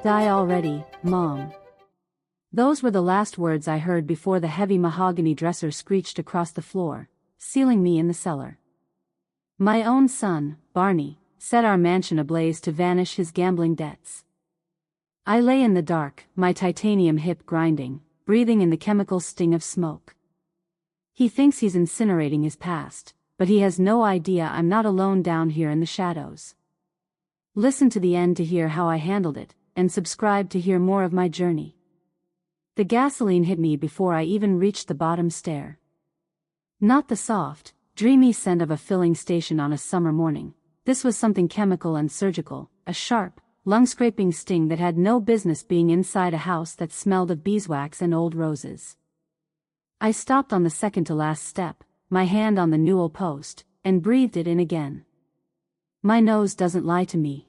Die already, Mom. Those were the last words I heard before the heavy mahogany dresser screeched across the floor, sealing me in the cellar. My own son, Barney, set our mansion ablaze to vanish his gambling debts. I lay in the dark, my titanium hip grinding, breathing in the chemical sting of smoke. He thinks he's incinerating his past, but he has no idea I'm not alone down here in the shadows. Listen to the end to hear how I handled it, and subscribe to hear more of my journey. The gasoline hit me before I even reached the bottom stair. Not the soft, dreamy scent of a filling station on a summer morning. This was something chemical and surgical, a sharp, lung-scraping sting that had no business being inside a house that smelled of beeswax and old roses. I stopped on the second-to-last step, my hand on the newel post, and breathed it in again. My nose doesn't lie to me.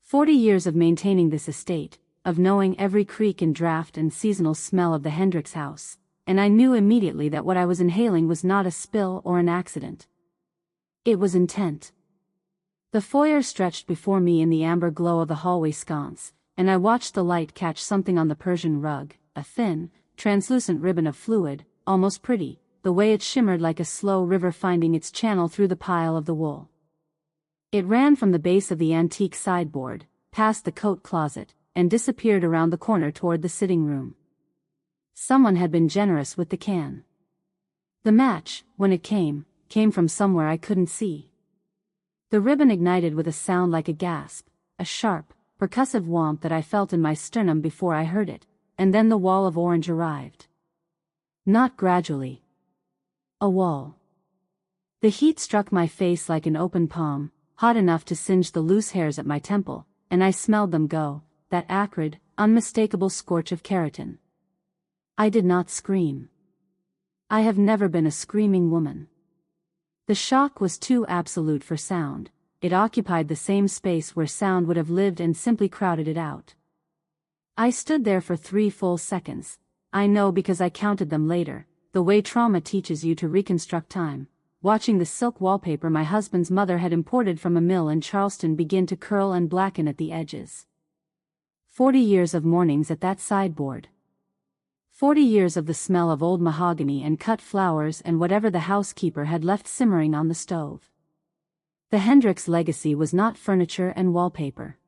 40 years of maintaining this estate, of knowing every creak and draft and seasonal smell of the Hendricks house, and I knew immediately that what I was inhaling was not a spill or an accident. It was intent. The foyer stretched before me in the amber glow of the hallway sconce, and I watched the light catch something on the Persian rug, a thin, translucent ribbon of fluid, almost pretty, the way it shimmered like a slow river finding its channel through the pile of the wool. It ran from the base of the antique sideboard, past the coat closet, and disappeared around the corner toward the sitting room. Someone had been generous with the can. The match, when it came from somewhere I couldn't see. The ribbon ignited with a sound like a gasp, a sharp, percussive whomp that I felt in my sternum before I heard it, and then the wall of orange arrived. Not gradually. A wall. The heat struck my face like an open palm, hot enough to singe the loose hairs at my temple, and I smelled them go, that acrid, unmistakable scorch of keratin. I did not scream. I have never been a screaming woman. The shock was too absolute for sound. It occupied the same space where sound would have lived and simply crowded it out. I stood there for 3 full seconds. I know because I counted them later, the way trauma teaches you to reconstruct time, watching the silk wallpaper my husband's mother had imported from a mill in Charleston begin to curl and blacken at the edges. 40 years of mornings at that sideboard. 40 years of the smell of old mahogany and cut flowers and whatever the housekeeper had left simmering on the stove. The Hendricks legacy was not furniture and wallpaper.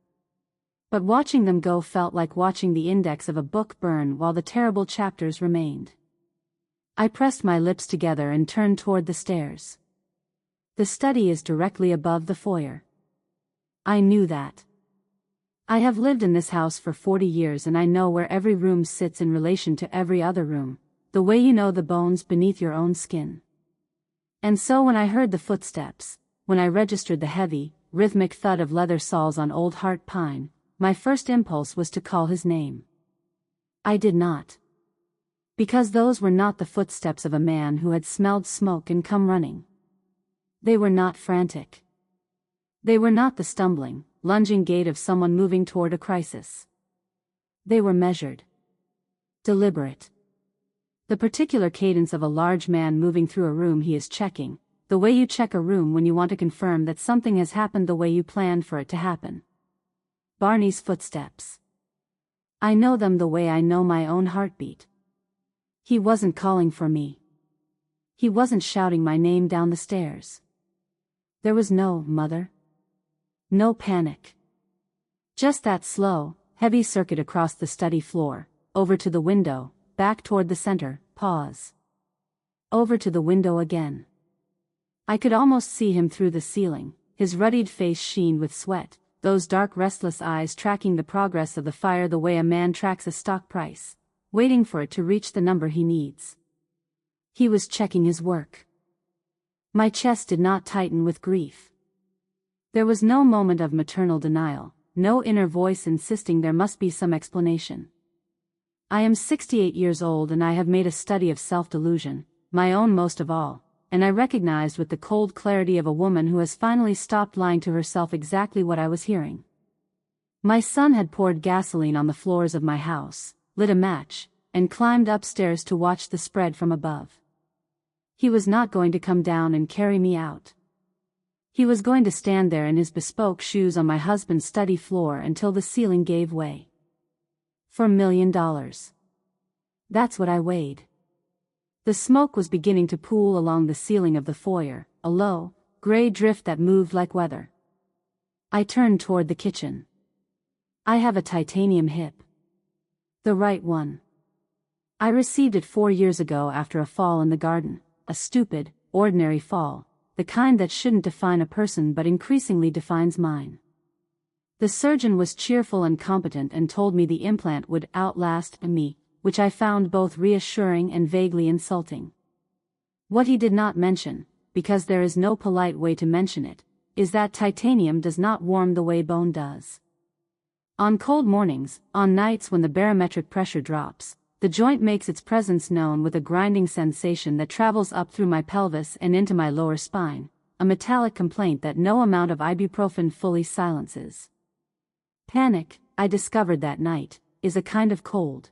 But watching them go felt like watching the index of a book burn while the terrible chapters remained. I pressed my lips together and turned toward the stairs. The study is directly above the foyer. I knew that. I have lived in this house for 40 years and I know where every room sits in relation to every other room, the way you know the bones beneath your own skin. And so when I heard the footsteps, when I registered the heavy, rhythmic thud of leather soles on old heart pine, my first impulse was to call his name. I did not. Because those were not the footsteps of a man who had smelled smoke and come running. They were not frantic. They were not the stumbling, lunging gait of someone moving toward a crisis. They were measured. Deliberate. The particular cadence of a large man moving through a room he is checking, the way you check a room when you want to confirm that something has happened the way you planned for it to happen. Barney's footsteps. I know them the way I know my own heartbeat. He wasn't calling for me. He wasn't shouting my name down the stairs. There was no mother. No panic. Just that slow, heavy circuit across the study floor, over to the window, back toward the center, pause. Over to the window again. I could almost see him through the ceiling, his ruddied face sheen with sweat, those dark restless eyes tracking the progress of the fire the way a man tracks a stock price, waiting for it to reach the number he needs. He was checking his work. My chest did not tighten with grief. There was no moment of maternal denial, no inner voice insisting there must be some explanation. I am 68 years old and I have made a study of self-delusion, my own most of all, and I recognized with the cold clarity of a woman who has finally stopped lying to herself exactly what I was hearing. My son had poured gasoline on the floors of my house, lit a match, and climbed upstairs to watch the spread from above. He was not going to come down and carry me out. He was going to stand there in his bespoke shoes on my husband's study floor until the ceiling gave way. For $1 million. That's what I weighed. The smoke was beginning to pool along the ceiling of the foyer, a low, gray drift that moved like weather. I turned toward the kitchen. I have a titanium hip. The right one. I received it 4 years ago after a fall in the garden, a stupid, ordinary fall, the kind that shouldn't define a person but increasingly defines mine. The surgeon was cheerful and competent and told me the implant would outlast me, which I found both reassuring and vaguely insulting. What he did not mention, because there is no polite way to mention it, is that titanium does not warm the way bone does. On cold mornings, on nights when the barometric pressure drops, the joint makes its presence known with a grinding sensation that travels up through my pelvis and into my lower spine, a metallic complaint that no amount of ibuprofen fully silences. Panic, I discovered that night, is a kind of cold.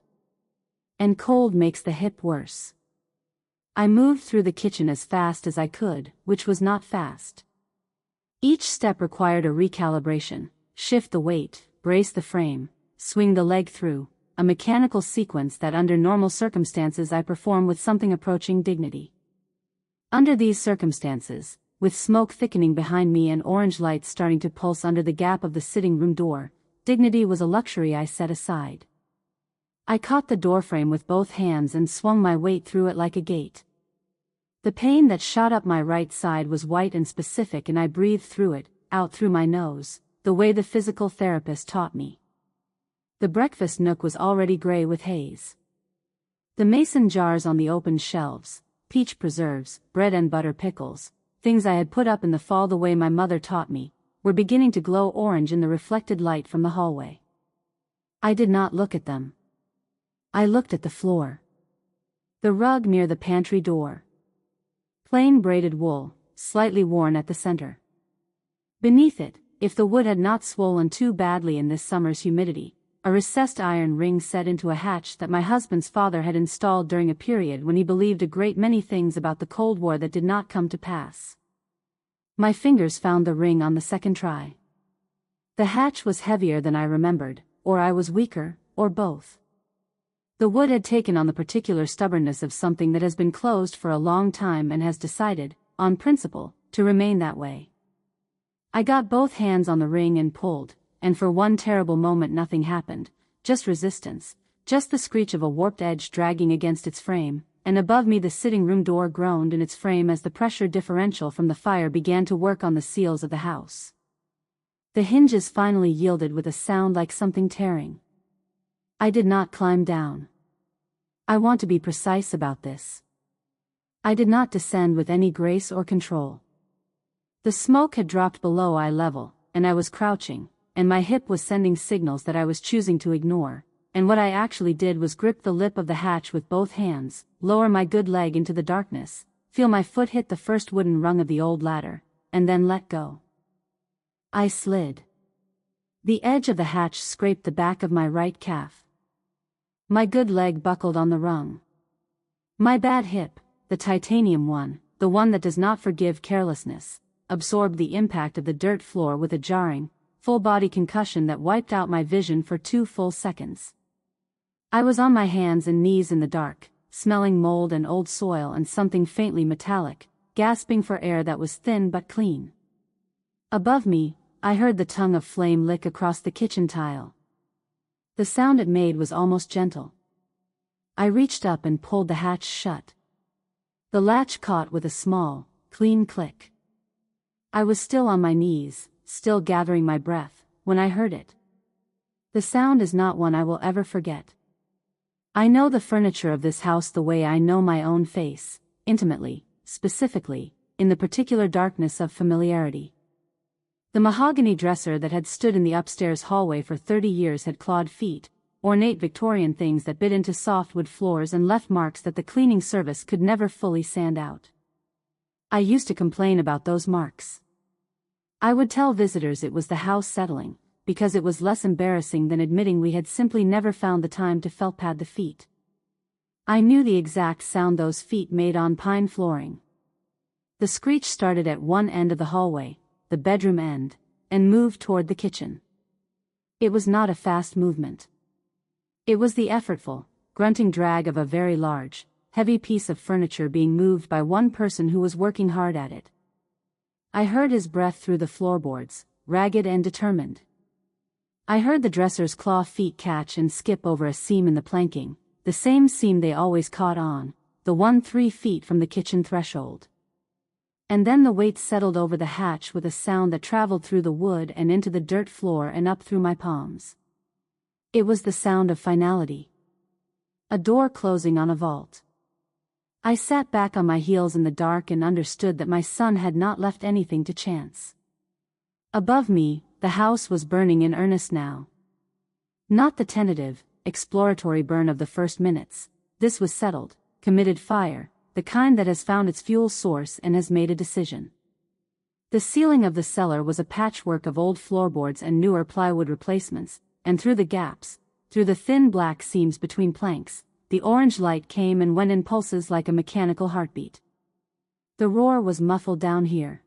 And cold makes the hip worse. I moved through the kitchen as fast as I could, which was not fast. Each step required a recalibration: shift the weight, brace the frame, swing the leg through, a mechanical sequence that under normal circumstances I perform with something approaching dignity. Under these circumstances, with smoke thickening behind me and orange lights starting to pulse under the gap of the sitting room door, dignity was a luxury I set aside. I caught the doorframe with both hands and swung my weight through it like a gate. The pain that shot up my right side was white and specific, and I breathed through it, out through my nose, the way the physical therapist taught me. The breakfast nook was already gray with haze. The mason jars on the open shelves, peach preserves, bread and butter pickles, things I had put up in the fall the way my mother taught me, were beginning to glow orange in the reflected light from the hallway. I did not look at them. I looked at the floor. The rug near the pantry door. Plain braided wool, slightly worn at the center. Beneath it, if the wood had not swollen too badly in this summer's humidity, a recessed iron ring set into a hatch that my husband's father had installed during a period when he believed a great many things about the Cold War that did not come to pass. My fingers found the ring on the second try. The hatch was heavier than I remembered, or I was weaker, or both. The wood had taken on the particular stubbornness of something that has been closed for a long time and has decided, on principle, to remain that way. I got both hands on the ring and pulled, and for one terrible moment nothing happened, just resistance, just the screech of a warped edge dragging against its frame, and above me the sitting room door groaned in its frame as the pressure differential from the fire began to work on the seals of the house. The hinges finally yielded with a sound like something tearing. I did not climb down. I want to be precise about this. I did not descend with any grace or control. The smoke had dropped below eye level, and I was crouching, and my hip was sending signals that I was choosing to ignore, and what I actually did was grip the lip of the hatch with both hands, lower my good leg into the darkness, feel my foot hit the first wooden rung of the old ladder, and then let go. I slid. The edge of the hatch scraped the back of my right calf. My good leg buckled on the rung. My bad hip, the titanium one, the one that does not forgive carelessness, absorbed the impact of the dirt floor with a jarring, full-body concussion that wiped out my vision for 2 full seconds. I was on my hands and knees in the dark, smelling mold and old soil and something faintly metallic, gasping for air that was thin but clean. Above me, I heard the tongue of flame lick across the kitchen tile. The sound it made was almost gentle. I reached up and pulled the hatch shut. The latch caught with a small, clean click. I was still on my knees, still gathering my breath, when I heard it. The sound is not one I will ever forget. I know the furniture of this house the way I know my own face, intimately, specifically, in the particular darkness of familiarity. The mahogany dresser that had stood in the upstairs hallway for 30 years had clawed feet, ornate Victorian things that bit into soft wood floors and left marks that the cleaning service could never fully sand out. I used to complain about those marks. I would tell visitors it was the house settling, because it was less embarrassing than admitting we had simply never found the time to felt pad the feet. I knew the exact sound those feet made on pine flooring. The screech started at one end of the hallway, the bedroom end, and moved toward the kitchen. It was not a fast movement. It was the effortful, grunting drag of a very large, heavy piece of furniture being moved by one person who was working hard at it. I heard his breath through the floorboards, ragged and determined. I heard the dresser's claw feet catch and skip over a seam in the planking, the same seam they always caught on, the one 3 feet from the kitchen threshold. And then the weight settled over the hatch with a sound that traveled through the wood and into the dirt floor and up through my palms. It was the sound of finality. A door closing on a vault. I sat back on my heels in the dark and understood that my son had not left anything to chance. Above me, the house was burning in earnest now. Not the tentative, exploratory burn of the first minutes. This was settled, committed fire, the kind that has found its fuel source and has made a decision. The ceiling of the cellar was a patchwork of old floorboards and newer plywood replacements, and through the gaps, through the thin black seams between planks, the orange light came and went in pulses like a mechanical heartbeat. The roar was muffled down here.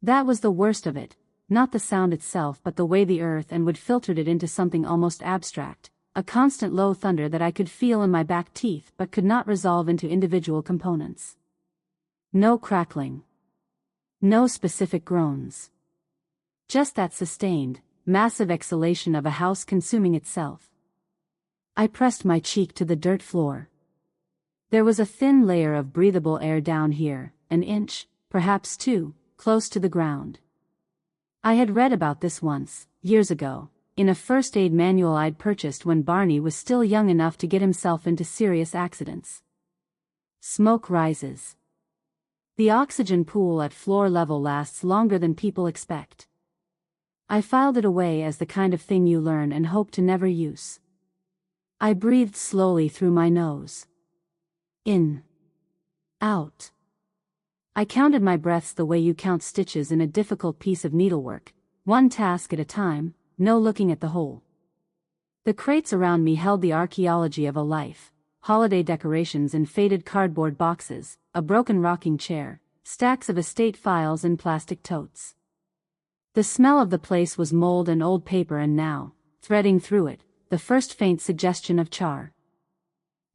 That was the worst of it, not the sound itself but the way the earth and wood filtered it into something almost abstract, a constant low thunder that I could feel in my back teeth but could not resolve into individual components. No crackling. No specific groans. Just that sustained, massive exhalation of a house consuming itself. I pressed my cheek to the dirt floor. There was a thin layer of breathable air down here, an inch, perhaps 2, close to the ground. I had read about this once, years ago, in a first aid manual I'd purchased when Barney was still young enough to get himself into serious accidents. Smoke rises. The oxygen pool at floor level lasts longer than people expect. I filed it away as the kind of thing you learn and hope to never use. I breathed slowly through my nose. In. Out. I counted my breaths the way you count stitches in a difficult piece of needlework, one task at a time, no looking at the whole. The crates around me held the archaeology of a life, holiday decorations in faded cardboard boxes, a broken rocking chair, stacks of estate files in plastic totes. The smell of the place was mold and old paper, and now, threading through it, the first faint suggestion of char.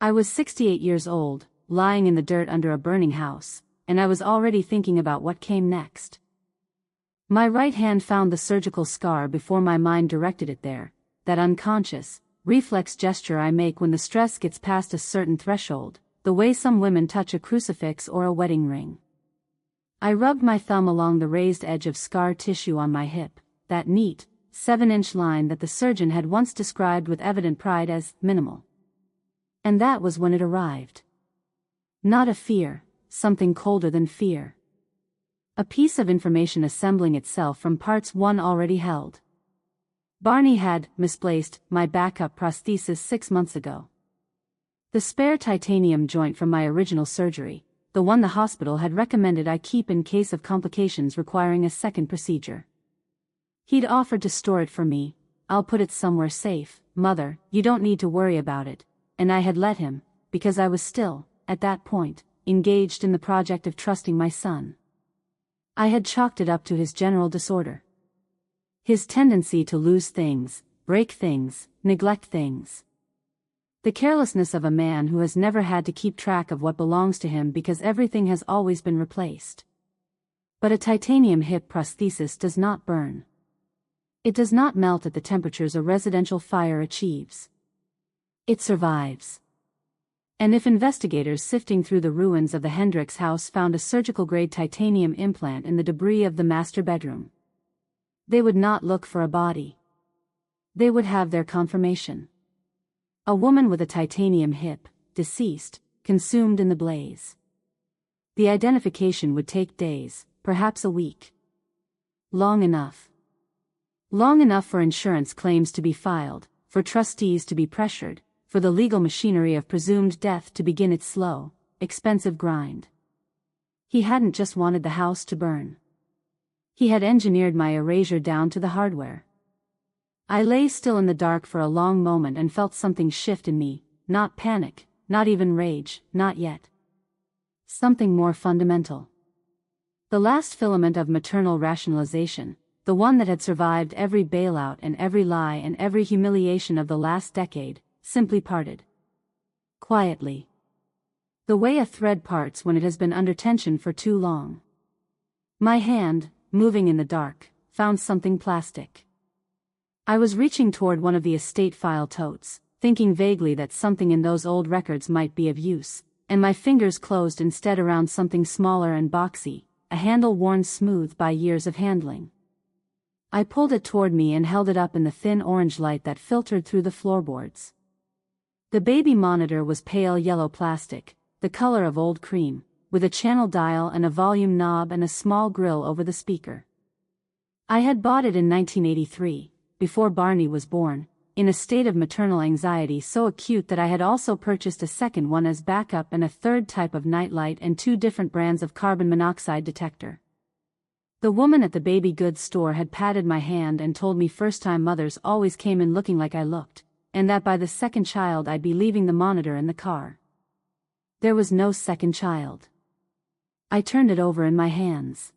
I was 68 years old, lying in the dirt under a burning house, and I was already thinking about what came next. My right hand found the surgical scar before my mind directed it there, that unconscious, reflex gesture I make when the stress gets past a certain threshold, the way some women touch a crucifix or a wedding ring. I rubbed my thumb along the raised edge of scar tissue on my hip, that neat, 7-inch line that the surgeon had once described with evident pride as minimal. And that was when it arrived. Not a fear, something colder than fear. A piece of information assembling itself from parts one already held. Barney had misplaced my backup prosthesis 6 months ago. The spare titanium joint from my original surgery, the one the hospital had recommended I keep in case of complications requiring a second procedure. He'd offered to store it for me. I'll put it somewhere safe, Mother, you don't need to worry about it, and I had let him, because I was still, at that point, engaged in the project of trusting my son. I had chalked it up to his general disorder. His tendency to lose things, break things, neglect things. The carelessness of a man who has never had to keep track of what belongs to him because everything has always been replaced. But a titanium hip prosthesis does not burn. It does not melt at the temperatures a residential fire achieves. It survives. And if investigators sifting through the ruins of the Hendricks house found a surgical-grade titanium implant in the debris of the master bedroom, they would not look for a body. They would have their confirmation. A woman with a titanium hip, deceased, consumed in the blaze. The identification would take days, perhaps a week. Long enough. Long enough for insurance claims to be filed, for trustees to be pressured, for the legal machinery of presumed death to begin its slow, expensive grind. He hadn't just wanted the house to burn. He had engineered my erasure down to the hardware. I lay still in the dark for a long moment and felt something shift in me, not panic, not even rage, not yet. Something more fundamental. The last filament of maternal rationalization, the one that had survived every bailout and every lie and every humiliation of the last decade, simply parted. Quietly. The way a thread parts when it has been under tension for too long. My hand, moving in the dark, found something plastic. I was reaching toward one of the estate file totes, thinking vaguely that something in those old records might be of use, and my fingers closed instead around something smaller and boxy, a handle worn smooth by years of handling. I pulled it toward me and held it up in the thin orange light that filtered through the floorboards. The baby monitor was pale yellow plastic, the color of old cream, with a channel dial and a volume knob and a small grill over the speaker. I had bought it in 1983, before Barney was born, in a state of maternal anxiety so acute that I had also purchased a second one as backup and a third type of nightlight and 2 different brands of carbon monoxide detector. The woman at the baby goods store had patted my hand and told me first-time mothers always came in looking like I looked, and that by the second child I'd be leaving the monitor in the car. There was no second child. I turned it over in my hands.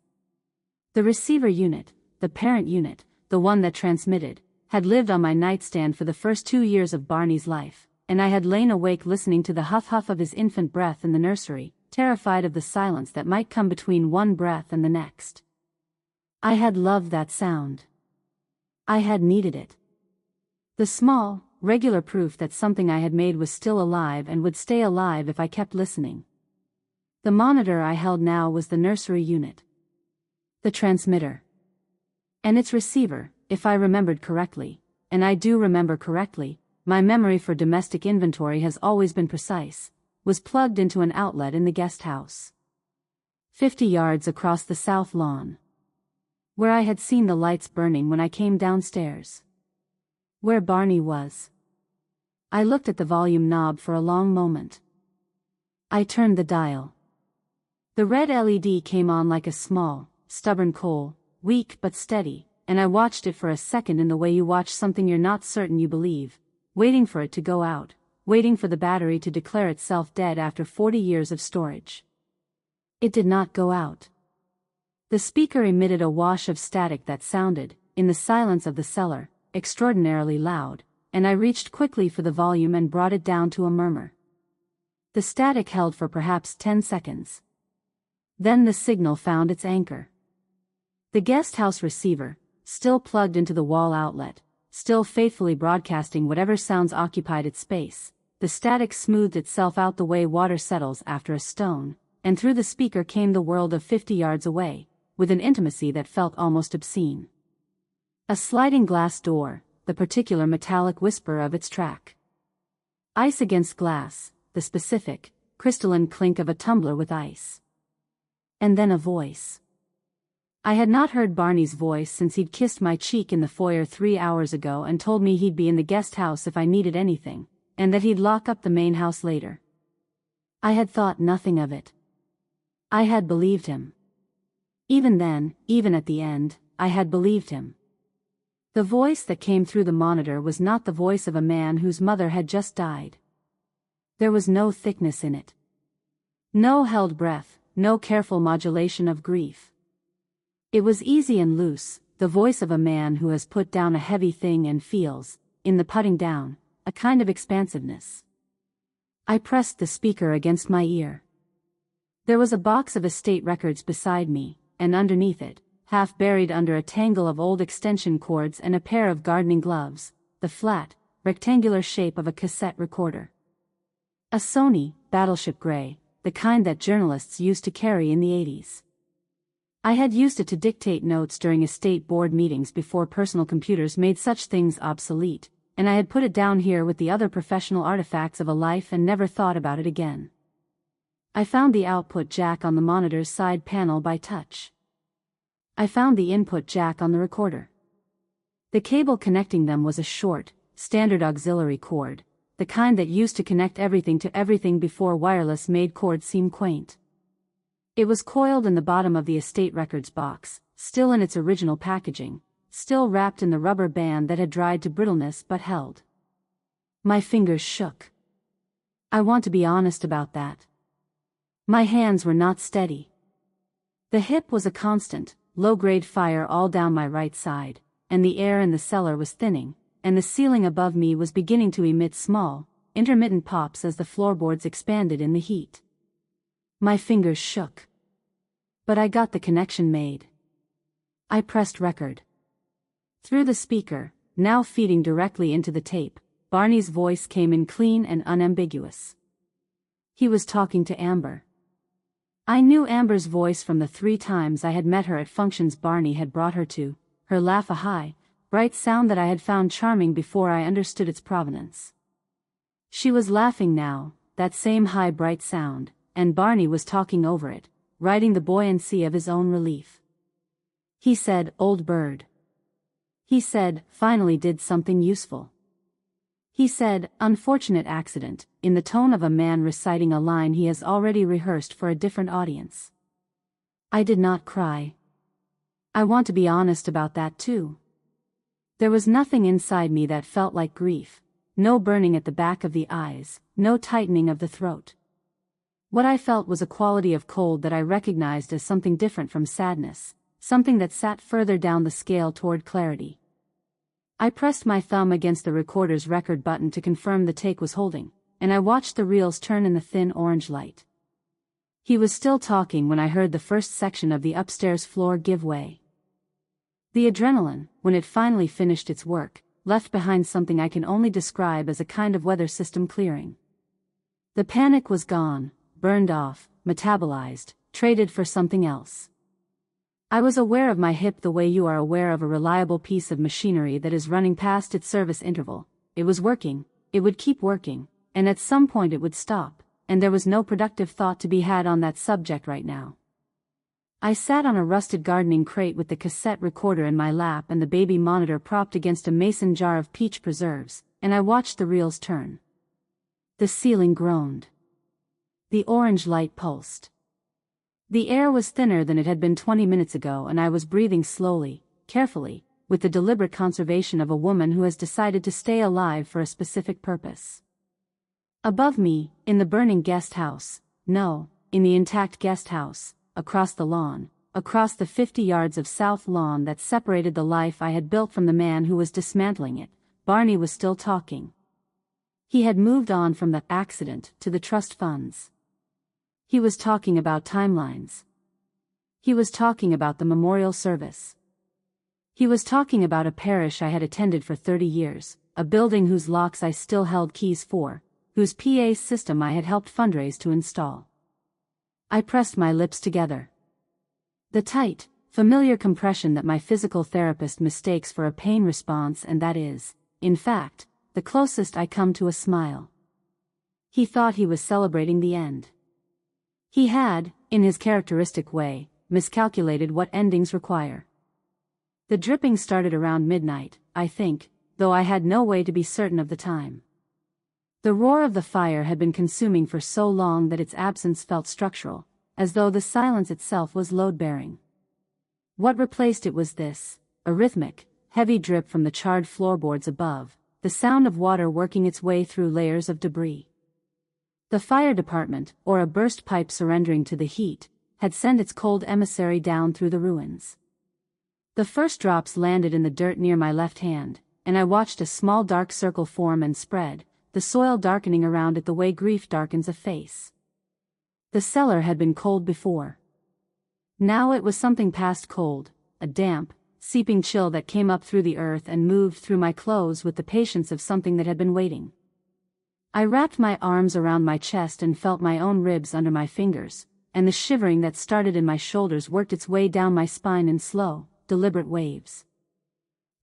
The receiver unit, the parent unit, the one that transmitted, had lived on my nightstand for the first 2 years of Barney's life, and I had lain awake listening to the huff-huff of his infant breath in the nursery, terrified of the silence that might come between one breath and the next. I had loved that sound. I had needed it. The small, regular proof that something I had made was still alive and would stay alive if I kept listening. The monitor I held now was the nursery unit. The transmitter. And its receiver, if I remembered correctly, and I do remember correctly, my memory for domestic inventory has always been precise, was plugged into an outlet in the guest house. 50 yards across the south lawn. Where I had seen the lights burning when I came downstairs. Where Barney was. I looked at the volume knob for a long moment. I turned the dial. The red LED came on like a small, stubborn coal, weak but steady, and I watched it for a second in the way you watch something you're not certain you believe, waiting for it to go out, waiting for the battery to declare itself dead after 40 years of storage. It did not go out. The speaker emitted a wash of static that sounded, in the silence of the cellar, extraordinarily loud, and I reached quickly for the volume and brought it down to a murmur. The static held for perhaps 10 seconds. Then the signal found its anchor. The guest house receiver, still plugged into the wall outlet, still faithfully broadcasting whatever sounds occupied its space, the static smoothed itself out the way water settles after a stone, and through the speaker came the world of 50 yards away, with an intimacy that felt almost obscene. A sliding glass door, the particular metallic whisper of its track. Ice against glass, the specific, crystalline clink of a tumbler with ice. And then a voice. I had not heard Barney's voice since he'd kissed my cheek in the foyer 3 hours ago and told me he'd be in the guest house if I needed anything, and that he'd lock up the main house later. I had thought nothing of it. I had believed him. Even then, even at the end, I had believed him. The voice that came through the monitor was not the voice of a man whose mother had just died. There was no thickness in it. No held breath, no careful modulation of grief. It was easy and loose, the voice of a man who has put down a heavy thing and feels, in the putting down, a kind of expansiveness. I pressed the speaker against my ear. There was a box of estate records beside me, and underneath it, half buried under a tangle of old extension cords and a pair of gardening gloves, the flat, rectangular shape of a cassette recorder. A Sony, Battleship Gray, the kind that journalists used to carry in the 80s. I had used it to dictate notes during estate board meetings before personal computers made such things obsolete, and I had put it down here with the other professional artifacts of a life and never thought about it again. I found the output jack on the monitor's side panel by touch. I found the input jack on the recorder. The cable connecting them was a short, standard auxiliary cord, the kind that used to connect everything to everything before wireless made cords seem quaint. It was coiled in the bottom of the estate records box, still in its original packaging, still wrapped in the rubber band that had dried to brittleness but held. My fingers shook. I want to be honest about that. My hands were not steady. The hip was a constant, low-grade fire all down my right side, and the air in the cellar was thinning, and the ceiling above me was beginning to emit small, intermittent pops as the floorboards expanded in the heat. My fingers shook. But I got the connection made. I pressed record. Through the speaker, now feeding directly into the tape, Barney's voice came in clean and unambiguous. He was talking to Amber. I knew Amber's voice from the 3 times I had met her at functions Barney had brought her to, her laugh a high, bright sound that I had found charming before I understood its provenance. She was laughing now, that same high bright sound, and Barney was talking over it, riding the buoyancy of his own relief. He said, "Old bird." He said, "Finally did something useful." He said, "Unfortunate accident," in the tone of a man reciting a line he has already rehearsed for a different audience. I did not cry. I want to be honest about that too. There was nothing inside me that felt like grief, no burning at the back of the eyes, no tightening of the throat. What I felt was a quality of cold that I recognized as something different from sadness, something that sat further down the scale toward clarity. I pressed my thumb against the recorder's record button to confirm the take was holding, and I watched the reels turn in the thin orange light. He was still talking when I heard the first section of the upstairs floor give way. The adrenaline, when it finally finished its work, left behind something I can only describe as a kind of weather system clearing. The panic was gone, burned off, metabolized, traded for something else. I was aware of my hip the way you are aware of a reliable piece of machinery that is running past its service interval. It was working, it would keep working, and at some point it would stop, and there was no productive thought to be had on that subject right now. I sat on a rusted gardening crate with the cassette recorder in my lap and the baby monitor propped against a mason jar of peach preserves, and I watched the reels turn. The ceiling groaned. The orange light pulsed. The air was thinner than it had been 20 minutes ago, and I was breathing slowly, carefully, with the deliberate conservation of a woman who has decided to stay alive for a specific purpose. Above me, in the burning guest house, no, in the intact guest house, across the lawn, across the 50 yards of south lawn that separated the life I had built from the man who was dismantling it, Barney was still talking. He had moved on from the accident to the trust funds. He was talking about timelines. He was talking about the memorial service. He was talking about a parish I had attended for 30 years, a building whose locks I still held keys for, whose PA system I had helped fundraise to install. I pressed my lips together. The tight, familiar compression that my physical therapist mistakes for a pain response, and that is, in fact, the closest I come to a smile. He thought he was celebrating the end. He had, in his characteristic way, miscalculated what endings require. The dripping started around midnight, I think, though I had no way to be certain of the time. The roar of the fire had been consuming for so long that its absence felt structural, as though the silence itself was load-bearing. What replaced it was this, a rhythmic, heavy drip from the charred floorboards above, the sound of water working its way through layers of debris. The fire department, or a burst pipe surrendering to the heat, had sent its cold emissary down through the ruins. The first drops landed in the dirt near my left hand, and I watched a small dark circle form and spread, the soil darkening around it the way grief darkens a face. The cellar had been cold before. Now it was something past cold, a damp, seeping chill that came up through the earth and moved through my clothes with the patience of something that had been waiting. I wrapped my arms around my chest and felt my own ribs under my fingers, and the shivering that started in my shoulders worked its way down my spine in slow, deliberate waves.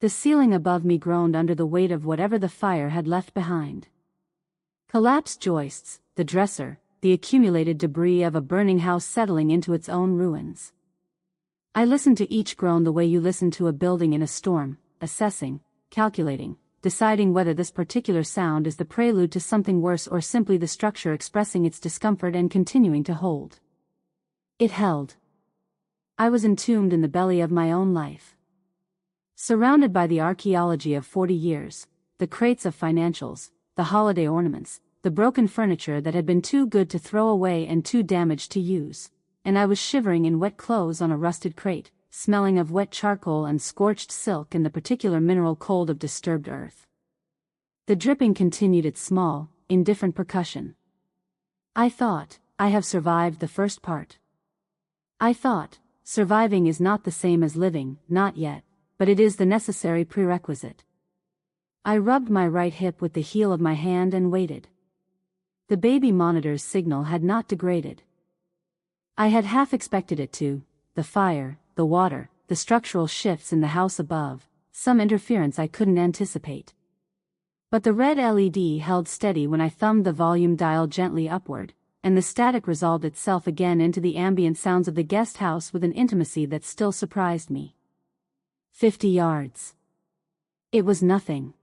The ceiling above me groaned under the weight of whatever the fire had left behind. Collapsed joists, the dresser, the accumulated debris of a burning house settling into its own ruins. I listened to each groan the way you listen to a building in a storm, assessing, calculating, deciding whether this particular sound is the prelude to something worse or simply the structure expressing its discomfort and continuing to hold. It held. I was entombed in the belly of my own life. Surrounded by the archaeology of 40 years, the crates of financials, the holiday ornaments, the broken furniture that had been too good to throw away and too damaged to use, and I was shivering in wet clothes on a rusted crate, smelling of wet charcoal and scorched silk and the particular mineral cold of disturbed earth. The dripping continued its small, indifferent percussion. I thought, I have survived the first part. I thought, surviving is not the same as living, not yet, but it is the necessary prerequisite. I rubbed my right hip with the heel of my hand and waited. The baby monitor's signal had not degraded. I had half expected it to: the fire, the water, the structural shifts in the house above, some interference I couldn't anticipate. But the red LED held steady when I thumbed the volume dial gently upward, and the static resolved itself again into the ambient sounds of the guest house with an intimacy that still surprised me. 50 yards. It was nothing.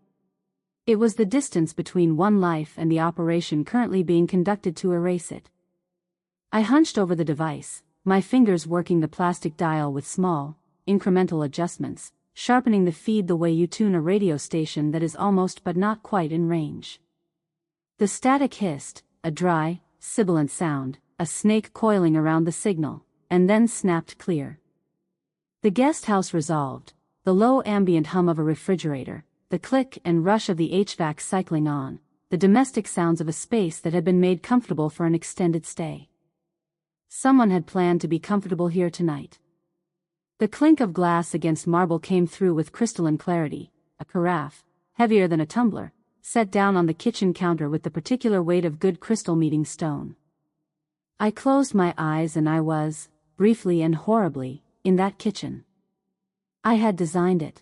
It was the distance between one life and the operation currently being conducted to erase it. I hunched over the device, my fingers working the plastic dial with small, incremental adjustments, sharpening the feed the way you tune a radio station that is almost but not quite in range. The static hissed, a dry, sibilant sound, a snake coiling around the signal, and then snapped clear. The guest house resolved, the low ambient hum of a refrigerator, the click and rush of the HVAC cycling on, the domestic sounds of a space that had been made comfortable for an extended stay. Someone had planned to be comfortable here tonight. The clink of glass against marble came through with crystalline clarity, a carafe, heavier than a tumbler, set down on the kitchen counter with the particular weight of good crystal meeting stone. I closed my eyes and I was, briefly and horribly, in that kitchen. I had designed it.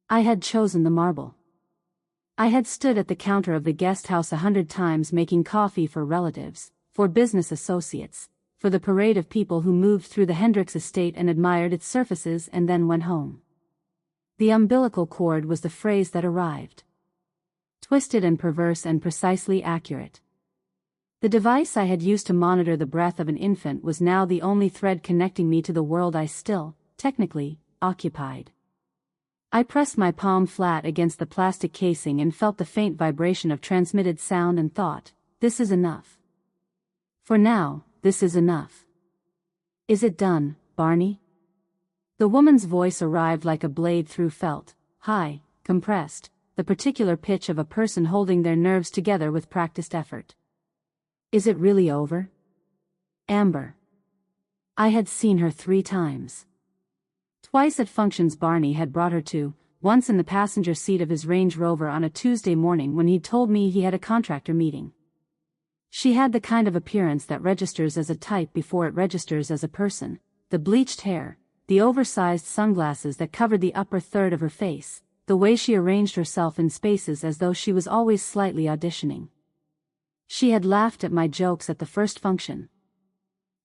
I had chosen the marble. I had stood at the counter of the guest house 100 times making coffee for relatives, for business associates, for the parade of people who moved through the Hendricks estate and admired its surfaces and then went home. The umbilical cord was the phrase that arrived. Twisted and perverse and precisely accurate. The device I had used to monitor the breath of an infant was now the only thread connecting me to the world I still, technically, occupied. I pressed my palm flat against the plastic casing and felt the faint vibration of transmitted sound and thought, this is enough. For now, this is enough. Is it done, Barney? The woman's voice arrived like a blade through felt, high, compressed, the particular pitch of a person holding their nerves together with practiced effort. Is it really over? Amber. I had seen her 3 times. Twice at functions Barney had brought her to, once in the passenger seat of his Range Rover on a Tuesday morning when he'd told me he had a contractor meeting. She had the kind of appearance that registers as a type before it registers as a person, the bleached hair, the oversized sunglasses that covered the upper third of her face, the way she arranged herself in spaces as though she was always slightly auditioning. She had laughed at my jokes at the first function.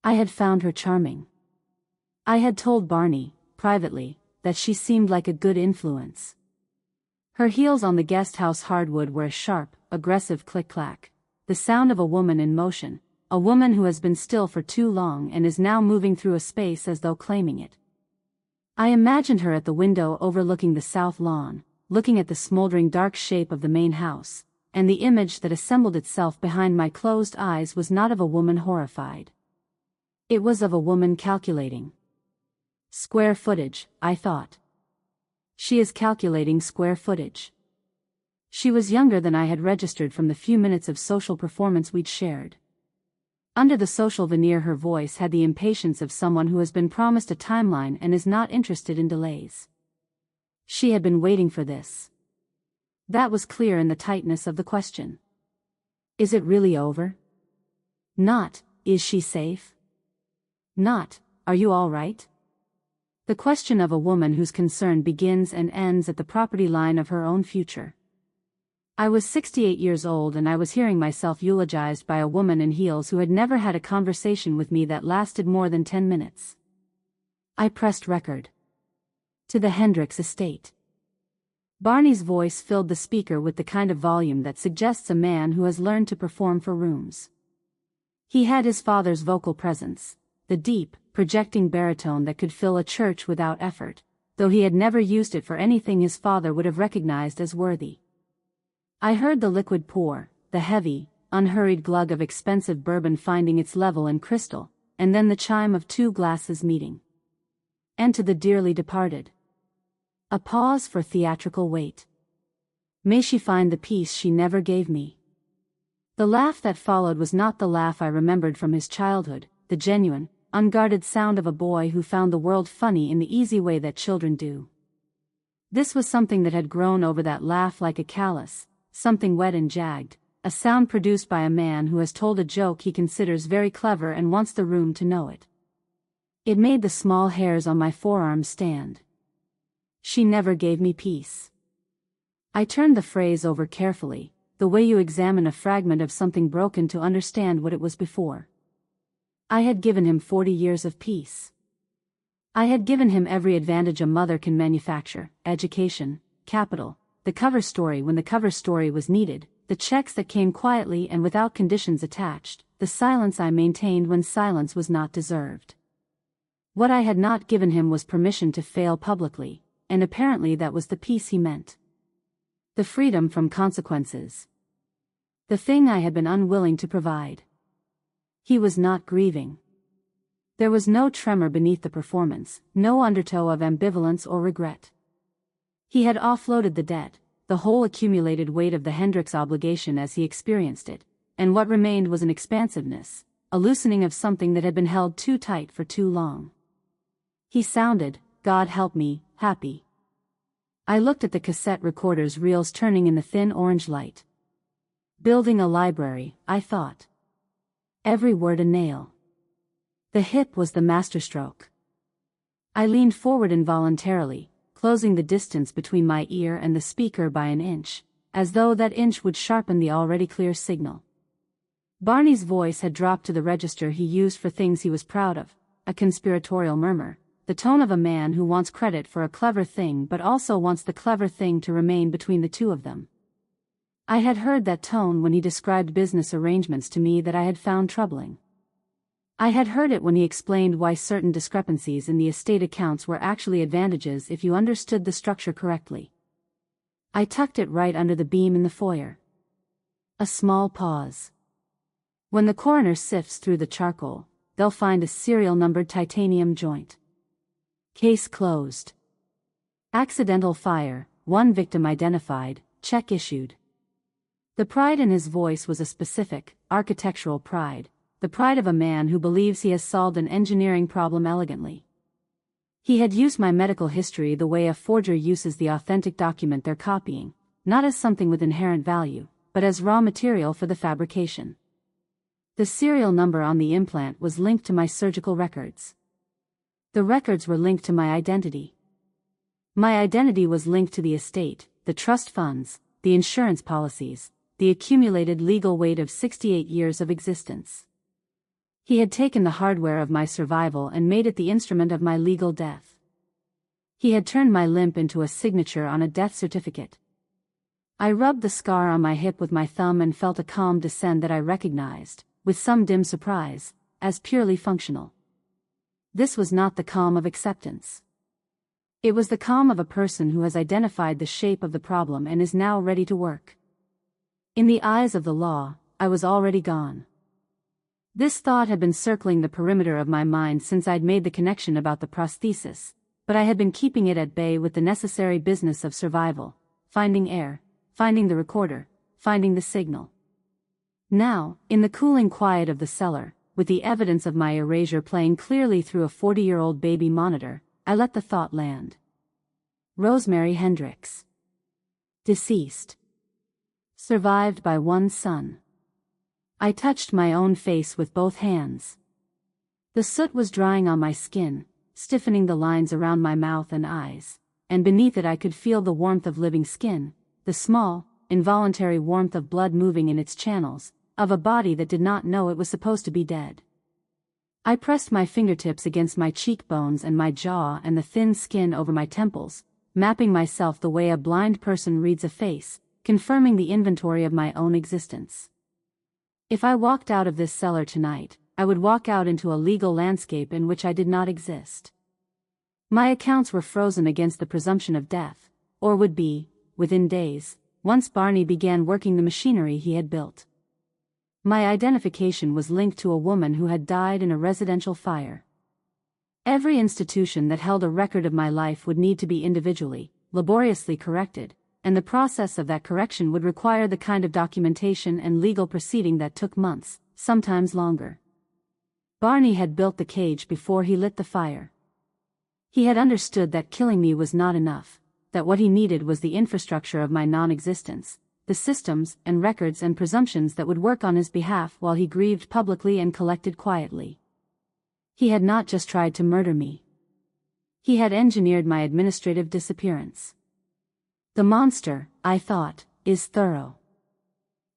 I had found her charming. I had told Barney, privately, that she seemed like a good influence. Her heels on the guest house hardwood were a sharp, aggressive click-clack, the sound of a woman in motion, a woman who has been still for too long and is now moving through a space as though claiming it. I imagined her at the window overlooking the south lawn, looking at the smoldering dark shape of the main house, and the image that assembled itself behind my closed eyes was not of a woman horrified. It was of a woman calculating. Square footage, I thought. She is calculating square footage. She was younger than I had registered from the few minutes of social performance we'd shared. Under the social veneer her voice had the impatience of someone who has been promised a timeline and is not interested in delays. She had been waiting for this. That was clear in the tightness of the question. Is it really over? Not, is she safe? Not, are you all right? The question of a woman whose concern begins and ends at the property line of her own future. I was 68 years old and I was hearing myself eulogized by a woman in heels who had never had a conversation with me that lasted more than 10 minutes. I pressed record. To the Hendricks estate. Barney's voice filled the speaker with the kind of volume that suggests a man who has learned to perform for rooms. He had his father's vocal presence, the deep, projecting baritone that could fill a church without effort, though he had never used it for anything his father would have recognized as worthy. I heard the liquid pour, the heavy, unhurried glug of expensive bourbon finding its level in crystal, and then the chime of 2 glasses meeting. And to the dearly departed. A pause for theatrical wait. May she find the peace she never gave me. The laugh that followed was not the laugh I remembered from his childhood, the genuine, unguarded sound of a boy who found the world funny in the easy way that children do. This was something that had grown over that laugh like a callus, something wet and jagged, a sound produced by a man who has told a joke he considers very clever and wants the room to know it. It made the small hairs on my forearms stand. She never gave me peace. I turned the phrase over carefully, the way you examine a fragment of something broken to understand what it was before. I had given him 40 years of peace. I had given him every advantage a mother can manufacture: education, capital, the cover story when the cover story was needed, the checks that came quietly and without conditions attached, the silence I maintained when silence was not deserved. What I had not given him was permission to fail publicly, and apparently that was the peace he meant. The freedom from consequences. The thing I had been unwilling to provide. He was not grieving. There was no tremor beneath the performance, no undertow of ambivalence or regret. He had offloaded the debt, the whole accumulated weight of the Hendricks obligation as he experienced it, and what remained was an expansiveness, a loosening of something that had been held too tight for too long. He sounded, God help me, happy. I looked at the cassette recorder's reels turning in the thin orange light. Building a library, I thought. Every word a nail. The hip was the masterstroke. I leaned forward involuntarily, closing the distance between my ear and the speaker by an inch, as though that inch would sharpen the already clear signal. Barney's voice had dropped to the register he used for things he was proud of, a conspiratorial murmur, the tone of a man who wants credit for a clever thing but also wants the clever thing to remain between the two of them. I had heard that tone when he described business arrangements to me that I had found troubling. I had heard it when he explained why certain discrepancies in the estate accounts were actually advantages if you understood the structure correctly. I tucked it right under the beam in the foyer. A small pause. When the coroner sifts through the charcoal, they'll find a serial-numbered titanium joint. Case closed. Accidental fire, 1 victim identified, check issued. The pride in his voice was a specific, architectural pride, the pride of a man who believes he has solved an engineering problem elegantly. He had used my medical history the way a forger uses the authentic document they're copying, not as something with inherent value, but as raw material for the fabrication. The serial number on the implant was linked to my surgical records. The records were linked to my identity. My identity was linked to the estate, the trust funds, the insurance policies, the accumulated legal weight of 68 years of existence. He had taken the hardware of my survival and made it the instrument of my legal death. He had turned my limp into a signature on a death certificate. I rubbed the scar on my hip with my thumb and felt a calm descend that I recognized, with some dim surprise, as purely functional. This was not the calm of acceptance. It was the calm of a person who has identified the shape of the problem and is now ready to work. In the eyes of the law, I was already gone. This thought had been circling the perimeter of my mind since I'd made the connection about the prosthesis, but I had been keeping it at bay with the necessary business of survival, finding air, finding the recorder, finding the signal. Now, in the cooling quiet of the cellar, with the evidence of my erasure playing clearly through a 40-year-old baby monitor, I let the thought land. Rosemary Hendricks. Deceased. Survived by 1 son. I touched my own face with both hands. The soot was drying on my skin, stiffening the lines around my mouth and eyes, and beneath it I could feel the warmth of living skin, the small, involuntary warmth of blood moving in its channels, of a body that did not know it was supposed to be dead. I pressed my fingertips against my cheekbones and my jaw and the thin skin over my temples, mapping myself the way a blind person reads a face, confirming the inventory of my own existence. If I walked out of this cellar tonight, I would walk out into a legal landscape in which I did not exist. My accounts were frozen against the presumption of death, or would be, within days, once Barney began working the machinery he had built. My identification was linked to a woman who had died in a residential fire. Every institution that held a record of my life would need to be individually, laboriously corrected, and the process of that correction would require the kind of documentation and legal proceeding that took months, sometimes longer. Barney had built the cage before he lit the fire. He had understood that killing me was not enough, that what he needed was the infrastructure of my non-existence, the systems and records and presumptions that would work on his behalf while he grieved publicly and collected quietly. He had not just tried to murder me. He had engineered my administrative disappearance. The monster, I thought, is thorough.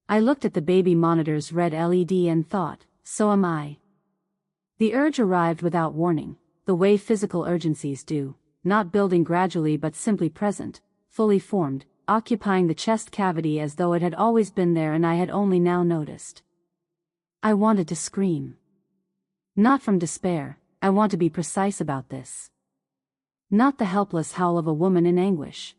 I looked at the baby monitor's red LED and thought, so am I. The urge arrived without warning, the way physical urgencies do, not building gradually but simply present, fully formed, occupying the chest cavity as though it had always been there and I had only now noticed. I wanted to scream. Not from despair, I want to be precise about this. Not the helpless howl of a woman in anguish.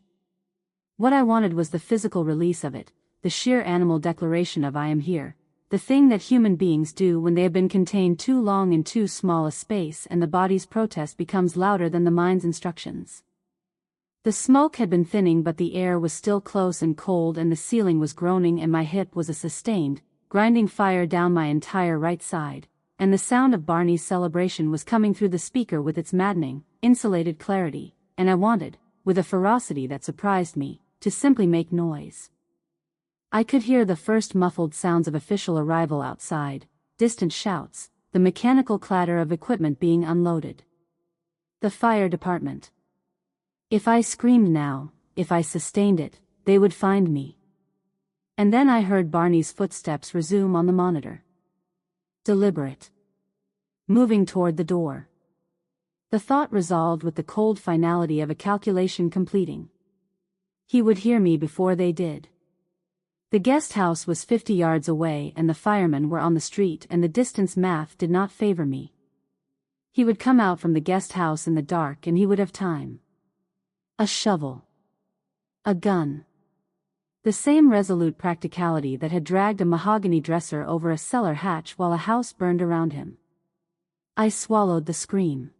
What I wanted was the physical release of it, the sheer animal declaration of I am here, the thing that human beings do when they have been contained too long in too small a space and the body's protest becomes louder than the mind's instructions. The smoke had been thinning but the air was still close and cold and the ceiling was groaning and my hip was a sustained, grinding fire down my entire right side, and the sound of Barney's celebration was coming through the speaker with its maddening, insulated clarity, and I wanted, with a ferocity that surprised me, to simply make noise. I could hear the first muffled sounds of official arrival outside, distant shouts, the mechanical clatter of equipment being unloaded. The fire department. If I screamed now, if I sustained it, they would find me. And then I heard Barney's footsteps resume on the monitor. Deliberate. Moving toward the door. The thought resolved with the cold finality of a calculation completing. He would hear me before they did. The guest house was 50 yards away and the firemen were on the street and the distance math did not favor me. He would come out from the guest house in the dark and he would have time. A shovel. A gun. The same resolute practicality that had dragged a mahogany dresser over a cellar hatch while a house burned around him. I swallowed the scream.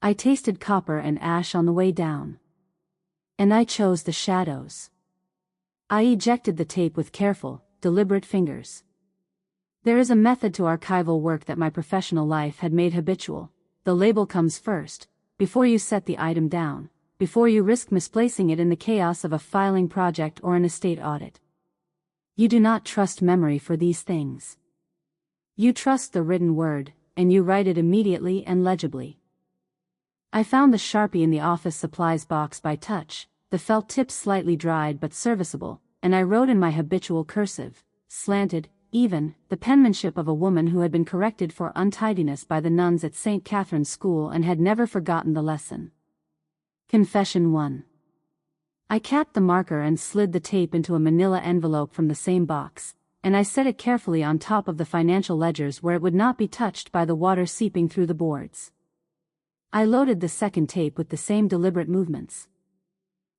I tasted copper and ash on the way down. And I chose the shadows. I ejected the tape with careful, deliberate fingers. There is a method to archival work that my professional life had made habitual. The label comes first, before you set the item down, before you risk misplacing it in the chaos of a filing project or an estate audit. You do not trust memory for these things. You trust the written word, and you write it immediately and legibly. I found the Sharpie in the office supplies box by touch, the felt tips slightly dried but serviceable, and I wrote in my habitual cursive, slanted, even, the penmanship of a woman who had been corrected for untidiness by the nuns at St. Catherine's School and had never forgotten the lesson. Confession 1. I capped the marker and slid the tape into a manila envelope from the same box, and I set it carefully on top of the financial ledgers where it would not be touched by the water seeping through the boards. I loaded the second tape with the same deliberate movements.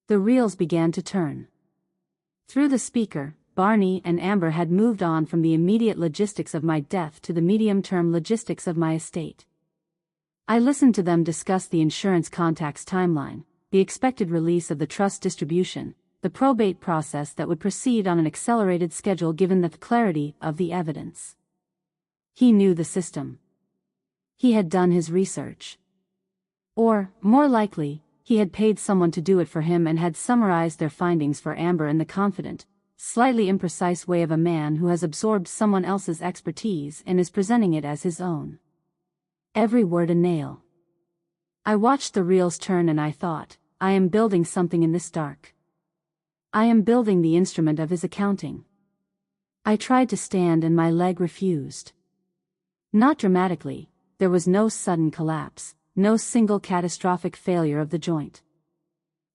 The reels began to turn. Through the speaker, Barney and Amber had moved on from the immediate logistics of my death to the medium-term logistics of my estate. I listened to them discuss the insurance contacts timeline, the expected release of the trust distribution, the probate process that would proceed on an accelerated schedule given the clarity of the evidence. He knew the system. He had done his research. Or, more likely, he had paid someone to do it for him and had summarized their findings for Amber in the confident, slightly imprecise way of a man who has absorbed someone else's expertise and is presenting it as his own. Every word a nail. I watched the reels turn and I thought, I am building something in this dark. I am building the instrument of his accounting. I tried to stand and my leg refused. Not dramatically, there was no sudden collapse. No single catastrophic failure of the joint.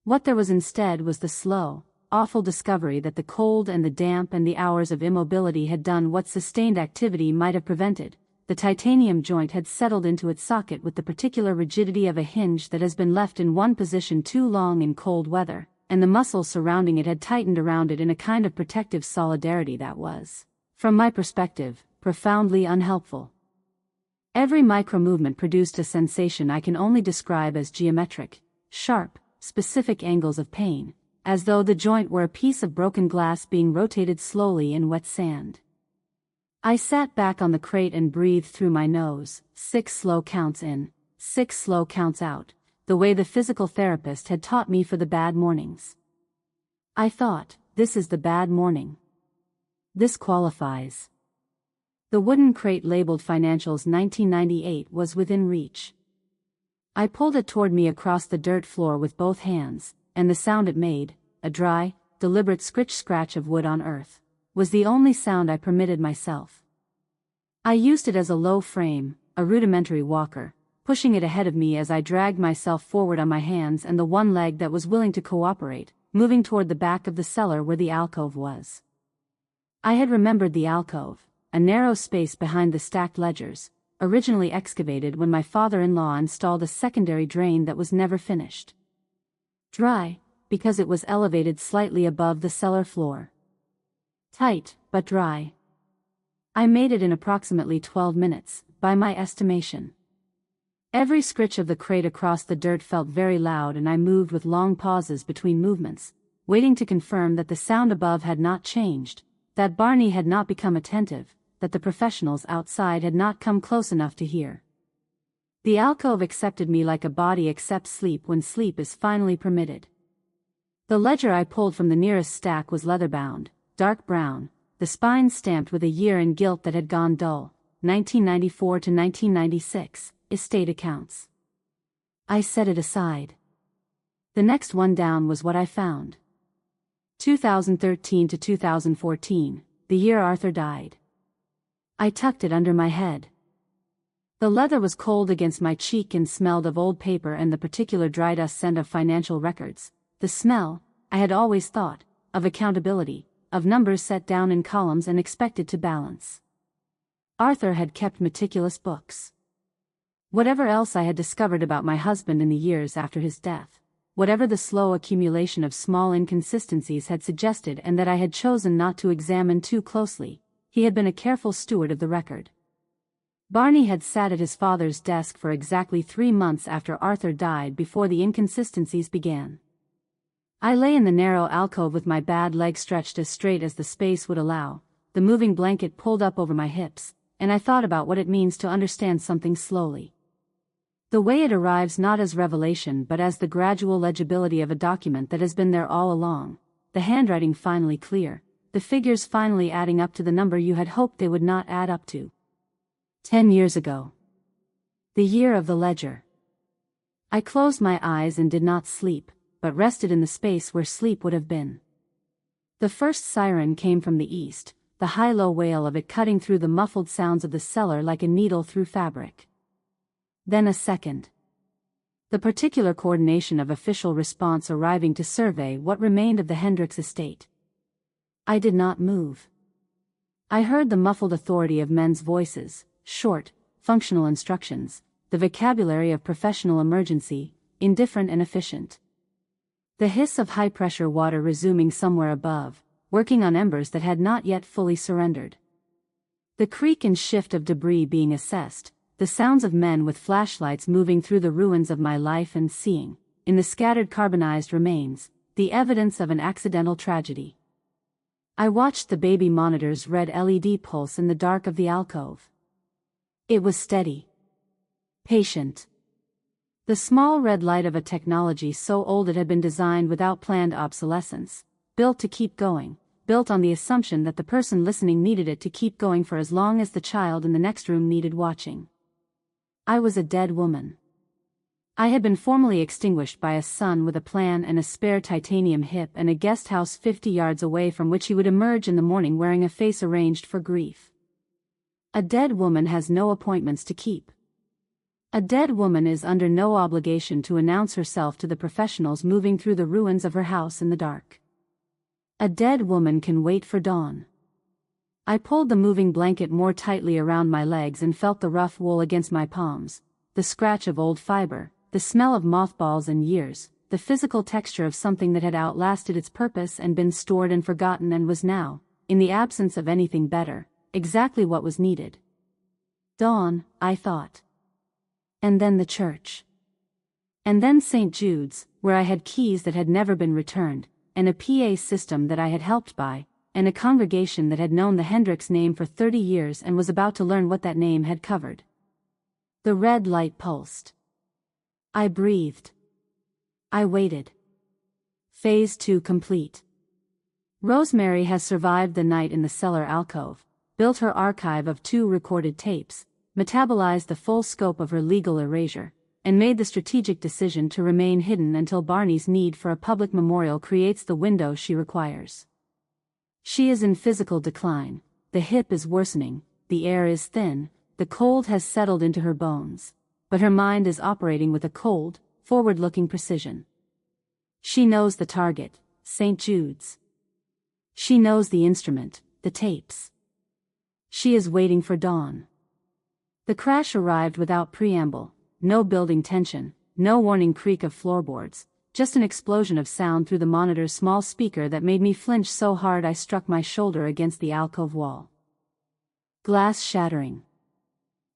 What there was instead was the slow, awful discovery that the cold and the damp and the hours of immobility had done what sustained activity might have prevented. The titanium joint had settled into its socket with the particular rigidity of a hinge that has been left in one position too long in cold weather, and the muscles surrounding it had tightened around it in a kind of protective solidarity that was From my perspective, profoundly unhelpful. Every micro-movement produced a sensation I can only describe as geometric, sharp, specific angles of pain, as though the joint were a piece of broken glass being rotated slowly in wet sand. I sat back on the crate and breathed through my nose, 6 slow counts in, 6 slow counts out, the way the physical therapist had taught me for the bad mornings. I thought, this is the bad morning. This qualifies. The wooden crate labeled Financials 1998 was within reach. I pulled it toward me across the dirt floor with both hands, and the sound it made, a dry, deliberate scratch of wood on earth, was the only sound I permitted myself. I used it as a low frame, a rudimentary walker, pushing it ahead of me as I dragged myself forward on my hands and the one leg that was willing to cooperate, moving toward the back of the cellar where the alcove was. I had remembered the alcove, a narrow space behind the stacked ledgers, originally excavated when my father-in-law installed a secondary drain that was never finished. Dry, because it was elevated slightly above the cellar floor. Tight, but dry. I made it in approximately 12 minutes, by my estimation. Every scritch of the crate across the dirt felt very loud, and I moved with long pauses between movements, waiting to confirm that the sound above had not changed, that Barney had not become attentive, that the professionals outside had not come close enough to hear. The alcove accepted me like a body accepts sleep when sleep is finally permitted. The ledger I pulled from the nearest stack was leather-bound, dark brown, the spine stamped with a year and gilt that had gone dull, 1994 to 1996, estate accounts. I set it aside. The next one down was what I found. 2013 to 2014, the year Arthur died. I tucked it under my head. The leather was cold against my cheek and smelled of old paper and the particular dry dust scent of financial records. The smell, I had always thought, of accountability, of numbers set down in columns and expected to balance. Arthur had kept meticulous books. Whatever else I had discovered about my husband in the years after his death, whatever the slow accumulation of small inconsistencies had suggested and that I had chosen not to examine too closely, he had been a careful steward of the record. Barney had sat at his father's desk for exactly 3 months after Arthur died before the inconsistencies began. I lay in the narrow alcove with my bad leg stretched as straight as the space would allow, the moving blanket pulled up over my hips, and I thought about what it means to understand something slowly. The way it arrives not as revelation but as the gradual legibility of a document that has been there all along, the handwriting finally clear, the figures finally adding up to the number you had hoped they would not add up to. 10 years ago. The year of the ledger. I closed my eyes and did not sleep, but rested in the space where sleep would have been. The first siren came from the east, the high-low wail of it cutting through the muffled sounds of the cellar like a needle through fabric. Then a second. The particular coordination of official response arriving to survey what remained of the Hendricks estate. I did not move. I heard the muffled authority of men's voices, short, functional instructions, the vocabulary of professional emergency, indifferent and efficient. The hiss of high-pressure water resuming somewhere above, working on embers that had not yet fully surrendered. The creak and shift of debris being assessed, the sounds of men with flashlights moving through the ruins of my life and seeing, in the scattered carbonized remains, the evidence of an accidental tragedy. I watched the baby monitor's red LED pulse in the dark of the alcove. It was steady. Patient. The small red light of a technology so old it had been designed without planned obsolescence, built to keep going, built on the assumption that the person listening needed it to keep going for as long as the child in the next room needed watching. I was a dead woman. I had been formally extinguished by a son with a plan and a spare titanium hip and a guest house 50 yards away from which he would emerge in the morning wearing a face arranged for grief. A dead woman has no appointments to keep. A dead woman is under no obligation to announce herself to the professionals moving through the ruins of her house in the dark. A dead woman can wait for dawn. I pulled the moving blanket more tightly around my legs and felt the rough wool against my palms, the scratch of old fiber, the smell of mothballs and years, the physical texture of something that had outlasted its purpose and been stored and forgotten and was now, in the absence of anything better, exactly what was needed. Dawn, I thought. And then the church. And then St. Jude's, where I had keys that had never been returned, and a PA system that I had helped buy, and a congregation that had known the Hendricks name for 30 years and was about to learn what that name had covered. The red light pulsed. I breathed. I waited. Phase 2 complete. Rosemary has survived the night in the cellar alcove, built her archive of 2 recorded tapes, metabolized the full scope of her legal erasure, and made the strategic decision to remain hidden until Barney's need for a public memorial creates the window she requires. She is in physical decline, the hip is worsening, the air is thin, the cold has settled into her bones, but her mind is operating with a cold, forward-looking precision. She knows the target, St. Jude's. She knows the instrument, the tapes. She is waiting for dawn. The crash arrived without preamble, no building tension, no warning creak of floorboards, just an explosion of sound through the monitor's small speaker that made me flinch so hard I struck my shoulder against the alcove wall. Glass shattering.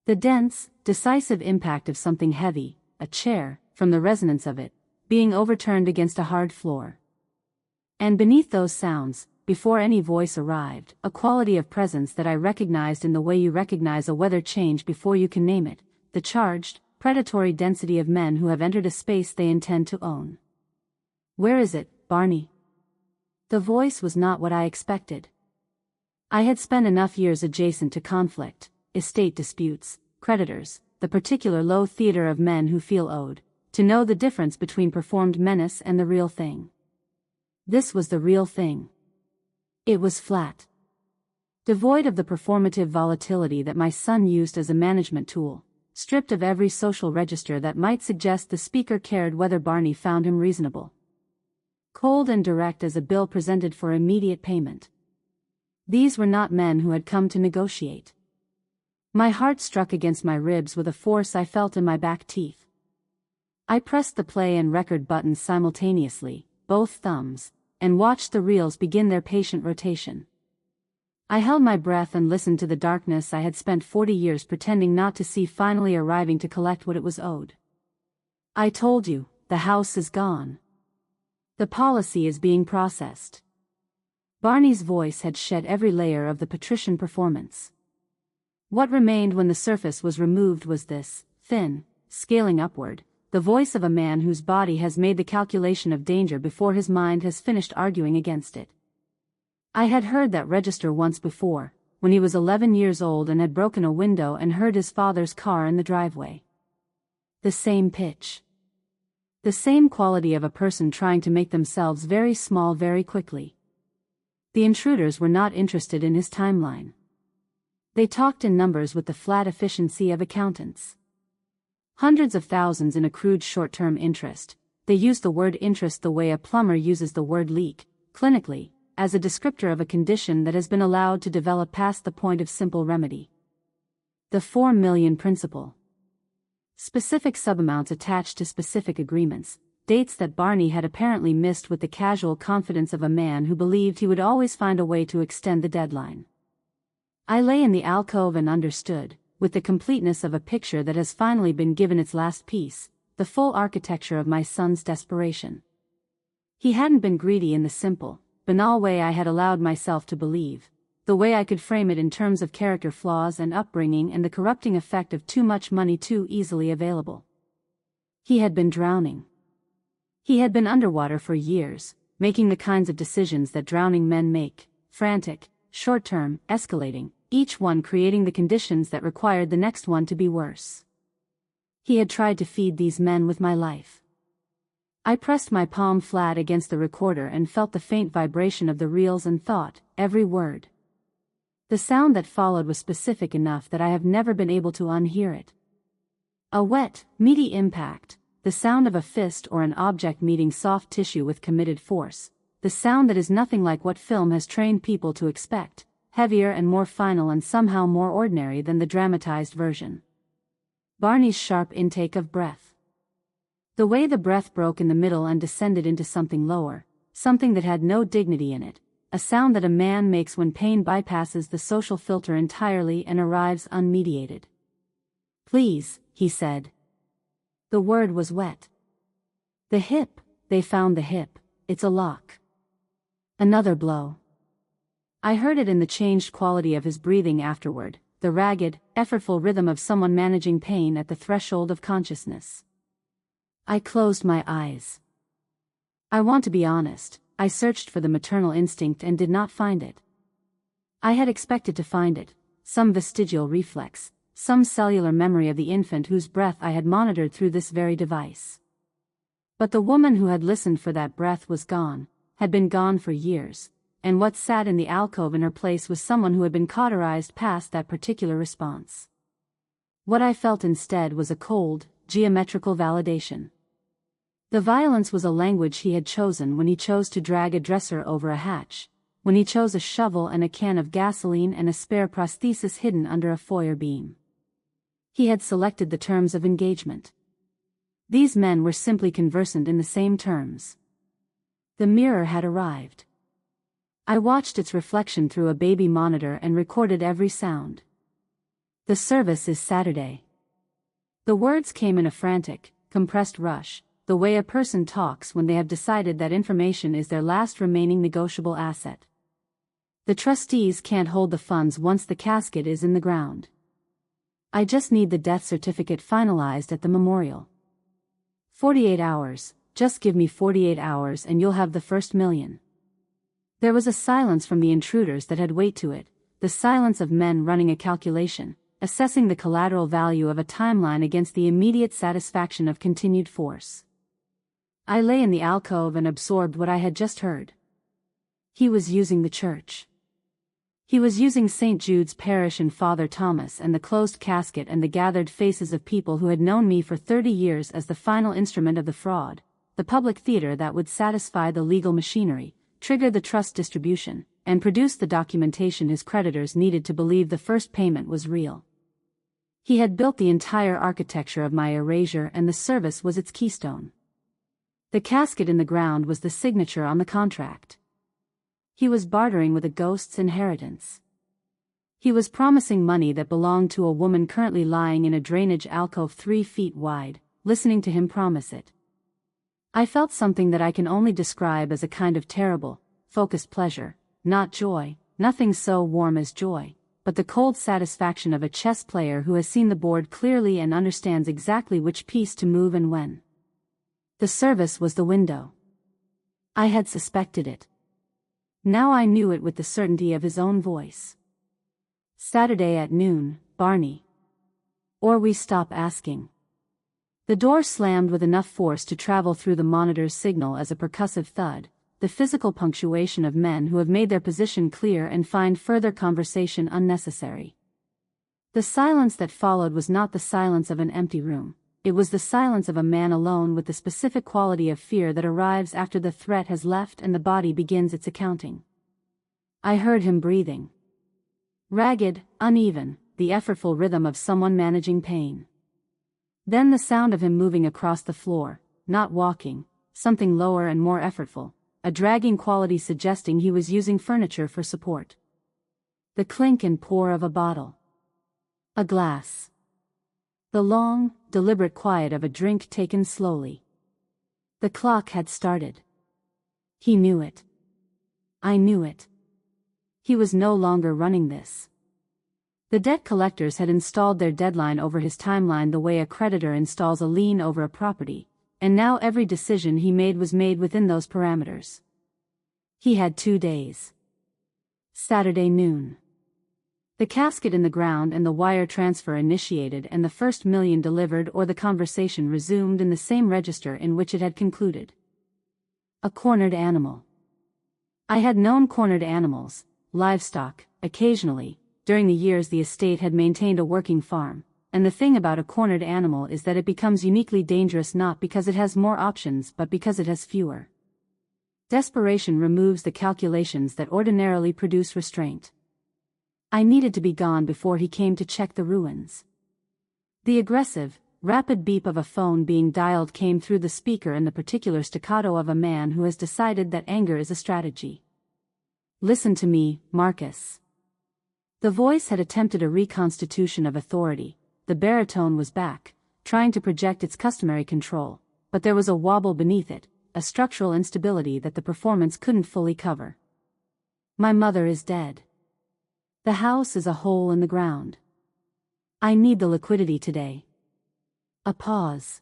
The dense, decisive impact of something heavy, a chair, from the resonance of it, being overturned against a hard floor. And beneath those sounds, before any voice arrived, a quality of presence that I recognized in the way you recognize a weather change before you can name it, the charged, predatory density of men who have entered a space they intend to own. Where is it, Barney? The voice was not what I expected. I had spent enough years adjacent to conflict, estate disputes, creditors, the particular low theater of men who feel owed, to know the difference between performed menace and the real thing. This was the real thing. It was flat. Devoid of the performative volatility that my son used as a management tool, stripped of every social register that might suggest the speaker cared whether Barney found him reasonable. Cold and direct as a bill presented for immediate payment. These were not men who had come to negotiate. My heart struck against my ribs with a force I felt in my back teeth. I pressed the play and record buttons simultaneously, both thumbs, and watched the reels begin their patient rotation. I held my breath and listened to the darkness I had spent 40 years pretending not to see finally arriving to collect what it was owed. I told you, the house is gone. The policy is being processed. Barney's voice had shed every layer of the patrician performance. What remained when the surface was removed was this, thin, scaling upward, the voice of a man whose body has made the calculation of danger before his mind has finished arguing against it. I had heard that register once before, when he was 11 years old and had broken a window and heard his father's car in the driveway. The same pitch. The same quality of a person trying to make themselves very small very quickly. The intruders were not interested in his timeline. They talked in numbers with the flat efficiency of accountants. Hundreds of thousands in accrued short-term interest. They used the word interest the way a plumber uses the word leak, clinically, as a descriptor of a condition that has been allowed to develop past the point of simple remedy. The 4 million principle. Specific subamounts attached to specific agreements, dates that Barney had apparently missed with the casual confidence of a man who believed he would always find a way to extend the deadline. I lay in the alcove and understood, with the completeness of a picture that has finally been given its last piece, the full architecture of my son's desperation. He hadn't been greedy in the simple, banal way I had allowed myself to believe, the way I could frame it in terms of character flaws and upbringing and the corrupting effect of too much money too easily available. He had been drowning. He had been underwater for years, making the kinds of decisions that drowning men make, frantic, short-term, escalating, each one creating the conditions that required the next one to be worse. He had tried to feed these men with my life. I pressed my palm flat against the recorder and felt the faint vibration of the reels and thought, every word. The sound that followed was specific enough that I have never been able to unhear it. A wet, meaty impact, the sound of a fist or an object meeting soft tissue with committed force, the sound that is nothing like what film has trained people to expect, heavier and more final and somehow more ordinary than the dramatized version. Barney's sharp intake of breath. The way the breath broke in the middle and descended into something lower, something that had no dignity in it, a sound that a man makes when pain bypasses the social filter entirely and arrives unmediated. "Please," he said. The word was wet. "The hip, they found the hip, it's a lock." Another blow. I heard it in the changed quality of his breathing afterward, the ragged, effortful rhythm of someone managing pain at the threshold of consciousness. I closed my eyes. I want to be honest, I searched for the maternal instinct and did not find it. I had expected to find it, some vestigial reflex, some cellular memory of the infant whose breath I had monitored through this very device. But the woman who had listened for that breath was gone, had been gone for years, and what sat in the alcove in her place was someone who had been cauterized past that particular response. What I felt instead was a cold, geometrical validation. The violence was a language he had chosen when he chose to drag a dresser over a hatch, when he chose a shovel and a can of gasoline and a spare prosthesis hidden under a foyer beam. He had selected the terms of engagement. These men were simply conversant in the same terms. The mirror had arrived. I watched its reflection through a baby monitor and recorded every sound. "The service is Saturday." The words came in a frantic, compressed rush, the way a person talks when they have decided that information is their last remaining negotiable asset. "The trustees can't hold the funds once the casket is in the ground. I just need the death certificate finalized at the memorial. 48 hours, just give me 48 hours and you'll have the first million." There was a silence from the intruders that had weight to it, the silence of men running a calculation, assessing the collateral value of a timeline against the immediate satisfaction of continued force. I lay in the alcove and absorbed what I had just heard. He was using the church. He was using St. Jude's Parish and Father Thomas and the closed casket and the gathered faces of people who had known me for 30 years as the final instrument of the fraud, the public theater that would satisfy the legal machinery, trigger the trust distribution, and produce the documentation his creditors needed to believe the first payment was real. He had built the entire architecture of my erasure and the service was its keystone. The casket in the ground was the signature on the contract. He was bartering with a ghost's inheritance. He was promising money that belonged to a woman currently lying in a drainage alcove 3 feet wide, listening to him promise it. I felt something that I can only describe as a kind of terrible, focused pleasure, not joy, nothing so warm as joy, but the cold satisfaction of a chess player who has seen the board clearly and understands exactly which piece to move and when. The service was the window. I had suspected it. Now I knew it with the certainty of his own voice. "Saturday at noon, Barney. Or we stop asking." The door slammed with enough force to travel through the monitor's signal as a percussive thud, the physical punctuation of men who have made their position clear and find further conversation unnecessary. The silence that followed was not the silence of an empty room, it was the silence of a man alone with the specific quality of fear that arrives after the threat has left and the body begins its accounting. I heard him breathing. Ragged, uneven, the effortful rhythm of someone managing pain. Then the sound of him moving across the floor, not walking, something lower and more effortful, a dragging quality suggesting he was using furniture for support. The clink and pour of a bottle. A glass. The long, deliberate quiet of a drink taken slowly. The clock had started. He knew it. I knew it. He was no longer running this. The debt collectors had installed their deadline over his timeline the way a creditor installs a lien over a property, and now every decision he made was made within those parameters. He had 2 days. Saturday noon. The casket in the ground and the wire transfer initiated and the first million delivered or the conversation resumed in the same register in which it had concluded. A cornered animal. I had known cornered animals, livestock, occasionally. During the years the estate had maintained a working farm, and the thing about a cornered animal is that it becomes uniquely dangerous not because it has more options but because it has fewer. Desperation removes the calculations that ordinarily produce restraint. I needed to be gone before he came to check the ruins. The aggressive, rapid beep of a phone being dialed came through the speaker in the particular staccato of a man who has decided that anger is a strategy. Listen to me, Marcus. The voice had attempted a reconstitution of authority. The baritone was back, trying to project its customary control, but there was a wobble beneath it, a structural instability that the performance couldn't fully cover. My mother is dead. The house is a hole in the ground. I need the liquidity today. A pause.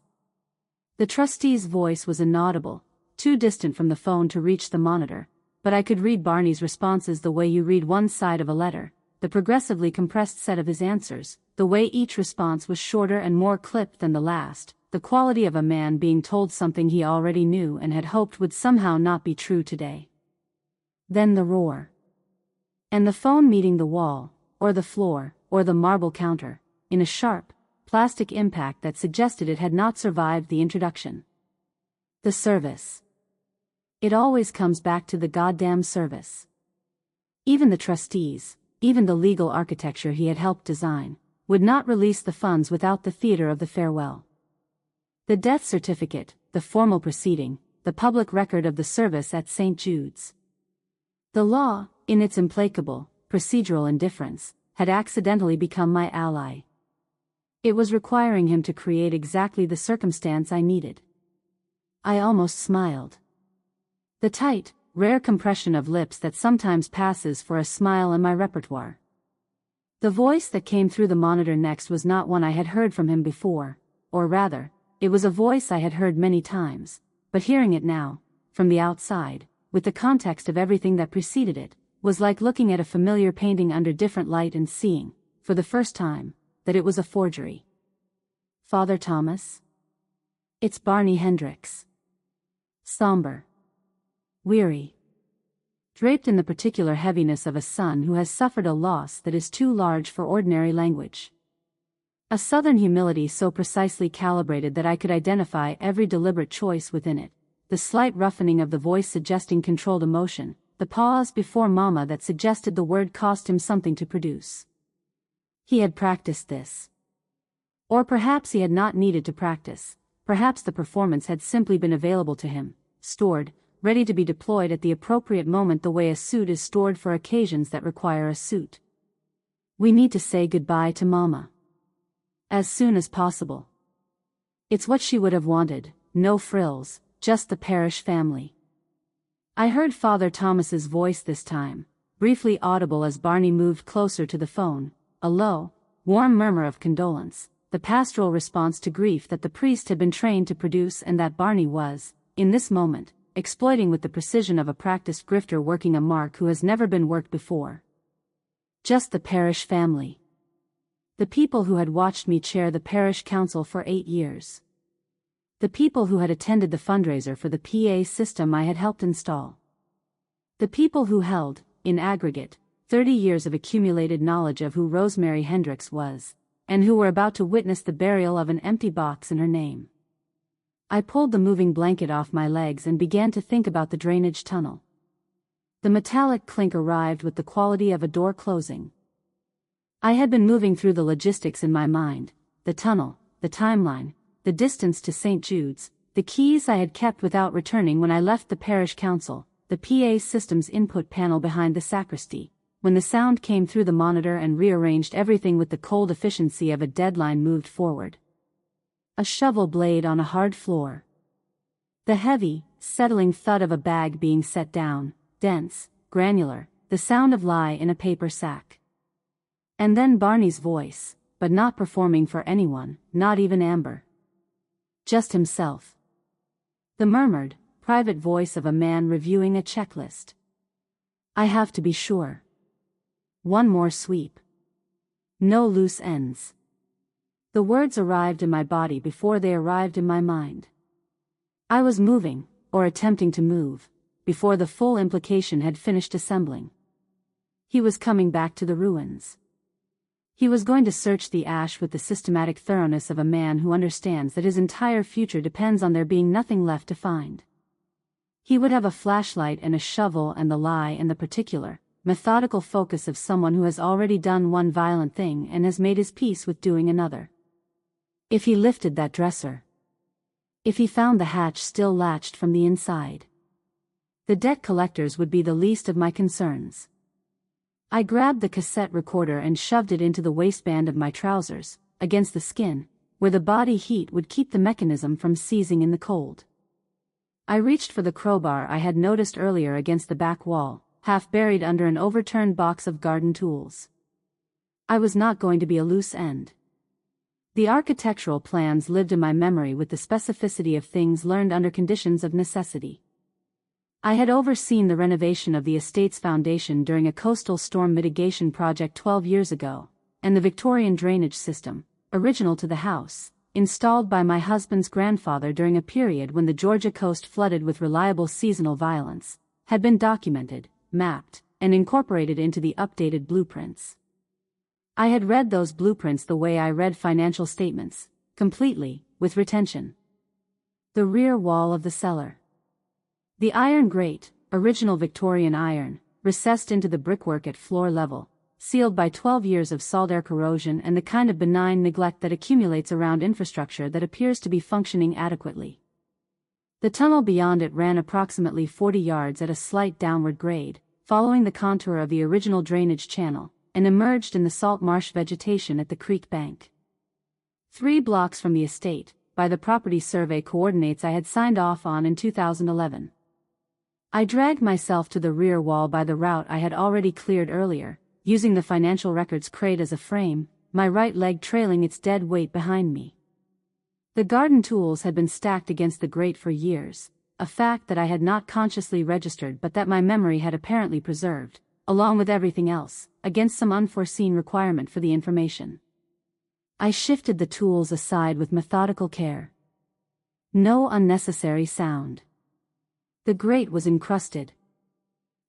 The trustee's voice was inaudible, too distant from the phone to reach the monitor, but I could read Barney's responses the way you read one side of a letter, the progressively compressed set of his answers, the way each response was shorter and more clipped than the last, the quality of a man being told something he already knew and had hoped would somehow not be true today. Then the roar. And the phone meeting the wall, or the floor, or the marble counter, in a sharp, plastic impact that suggested it had not survived the introduction. The service. It always comes back to the goddamn service. Even the trustees, even the legal architecture he had helped design, would not release the funds without the theater of the farewell. The death certificate, the formal proceeding, the public record of the service at St. Jude's. The law, in its implacable, procedural indifference, had accidentally become my ally. It was requiring him to create exactly the circumstance I needed. I almost smiled. The tight, rare compression of lips that sometimes passes for a smile in my repertoire. The voice that came through the monitor next was not one I had heard from him before, or rather, it was a voice I had heard many times, but hearing it now, from the outside, with the context of everything that preceded it, was like looking at a familiar painting under different light and seeing, for the first time, that it was a forgery. Father Thomas? It's Barney Hendricks. Somber. Weary. Draped in the particular heaviness of a son who has suffered a loss that is too large for ordinary language. A southern humility so precisely calibrated that I could identify every deliberate choice within it, the slight roughening of the voice suggesting controlled emotion, the pause before mama that suggested the word cost him something to produce. He had practiced this. Or perhaps he had not needed to practice, perhaps the performance had simply been available to him, stored, ready to be deployed at the appropriate moment the way a suit is stored for occasions that require a suit. We need to say goodbye to Mama. As soon as possible. It's what she would have wanted, no frills, just the parish family. I heard Father Thomas's voice this time, briefly audible as Barney moved closer to the phone, a low, warm murmur of condolence, the pastoral response to grief that the priest had been trained to produce and that Barney was, in this moment, exploiting with the precision of a practiced grifter working a mark who has never been worked before. Just the parish family. The people who had watched me chair the parish council for 8 years. The people who had attended the fundraiser for the PA system I had helped install. The people who held, in aggregate, 30 years of accumulated knowledge of who Rosemary Hendricks was, and who were about to witness the burial of an empty box in her name. I pulled the moving blanket off my legs and began to think about the drainage tunnel. The metallic clink arrived with the quality of a door closing. I had been moving through the logistics in my mind, the tunnel, the timeline, the distance to St. Jude's, the keys I had kept without returning when I left the parish council, the PA system's input panel behind the sacristy, when the sound came through the monitor and rearranged everything with the cold efficiency of a deadline moved forward. A shovel blade on a hard floor. The heavy, settling thud of a bag being set down, dense, granular, the sound of lye in a paper sack. And then Barney's voice, but not performing for anyone, not even Amber. Just himself. The murmured, private voice of a man reviewing a checklist. I have to be sure. One more sweep. No loose ends. The words arrived in my body before they arrived in my mind. I was moving, or attempting to move, before the full implication had finished assembling. He was coming back to the ruins. He was going to search the ash with the systematic thoroughness of a man who understands that his entire future depends on there being nothing left to find. He would have a flashlight and a shovel and the lie and the particular, methodical focus of someone who has already done one violent thing and has made his peace with doing another. If he lifted that dresser. If he found the hatch still latched from the inside. The debt collectors would be the least of my concerns. I grabbed the cassette recorder and shoved it into the waistband of my trousers, against the skin, where the body heat would keep the mechanism from seizing in the cold. I reached for the crowbar I had noticed earlier against the back wall, half buried under an overturned box of garden tools. I was not going to be a loose end. The architectural plans lived in my memory with the specificity of things learned under conditions of necessity. I had overseen the renovation of the estate's foundation during a coastal storm mitigation project 12 years ago, and the Victorian drainage system, original to the house, installed by my husband's grandfather during a period when the Georgia coast flooded with reliable seasonal violence, had been documented, mapped, and incorporated into the updated blueprints. I had read those blueprints the way I read financial statements, completely, with retention. The rear wall of the cellar. The iron grate, original Victorian iron, recessed into the brickwork at floor level, sealed by 12 years of salt air corrosion and the kind of benign neglect that accumulates around infrastructure that appears to be functioning adequately. The tunnel beyond it ran approximately 40 yards at a slight downward grade, following the contour of the original drainage channel, and emerged in the salt marsh vegetation at the creek bank. 3 blocks from the estate, by the property survey coordinates I had signed off on in 2011. I dragged myself to the rear wall by the route I had already cleared earlier, using the financial records crate as a frame, my right leg trailing its dead weight behind me. The garden tools had been stacked against the grate for years, a fact that I had not consciously registered but that my memory had apparently preserved, along with everything else, against some unforeseen requirement for the information. I shifted the tools aside with methodical care. No unnecessary sound. The grate was encrusted.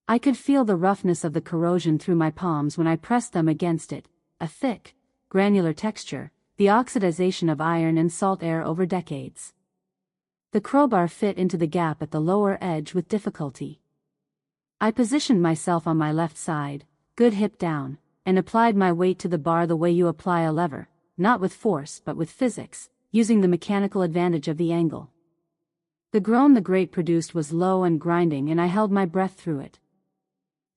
I could feel the roughness of the corrosion through my palms when I pressed them against it, a thick, granular texture, the oxidization of iron and salt air over decades. The crowbar fit into the gap at the lower edge with difficulty. I positioned myself on my left side, good hip down, and applied my weight to the bar the way you apply a lever, not with force but with physics, using the mechanical advantage of the angle. The groan the grate produced was low and grinding and I held my breath through it.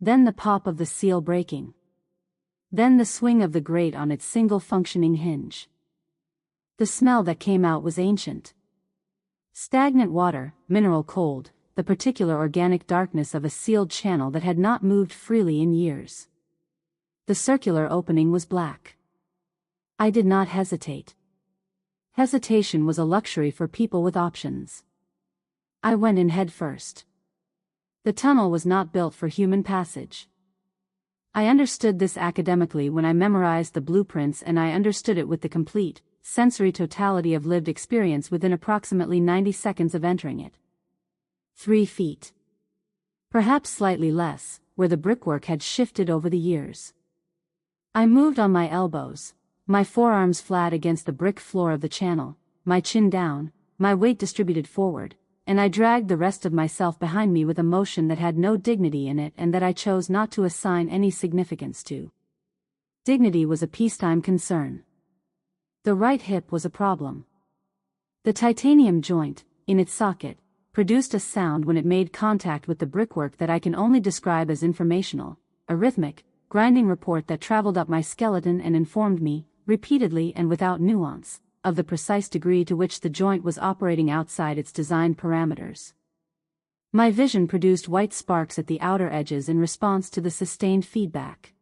Then the pop of the seal breaking. Then the swing of the grate on its single functioning hinge. The smell that came out was ancient. Stagnant water, mineral cold, the particular organic darkness of a sealed channel that had not moved freely in years. The circular opening was black. I did not hesitate. Hesitation was a luxury for people with options. I went in head first. The tunnel was not built for human passage. I understood this academically when I memorized the blueprints, and I understood it with the complete, sensory totality of lived experience within approximately 90 seconds of entering it. 3 feet. Perhaps slightly less, where the brickwork had shifted over the years. I moved on my elbows, my forearms flat against the brick floor of the channel, my chin down, my weight distributed forward, and I dragged the rest of myself behind me with a motion that had no dignity in it and that I chose not to assign any significance to. Dignity was a peacetime concern. The right hip was a problem. The titanium joint, in its socket, produced a sound when it made contact with the brickwork that I can only describe as informational, a rhythmic, grinding report that traveled up my skeleton and informed me, repeatedly and without nuance, of the precise degree to which the joint was operating outside its designed parameters. My vision produced white sparks at the outer edges in response to the sustained feedback.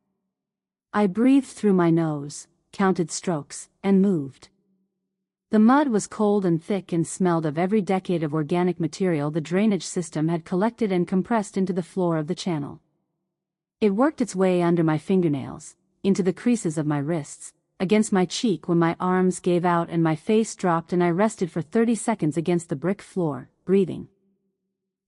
I breathed through my nose, counted strokes, and moved. The mud was cold and thick and smelled of every decade of organic material the drainage system had collected and compressed into the floor of the channel. It worked its way under my fingernails, into the creases of my wrists, against my cheek when my arms gave out and my face dropped and I rested for 30 seconds against the brick floor, breathing.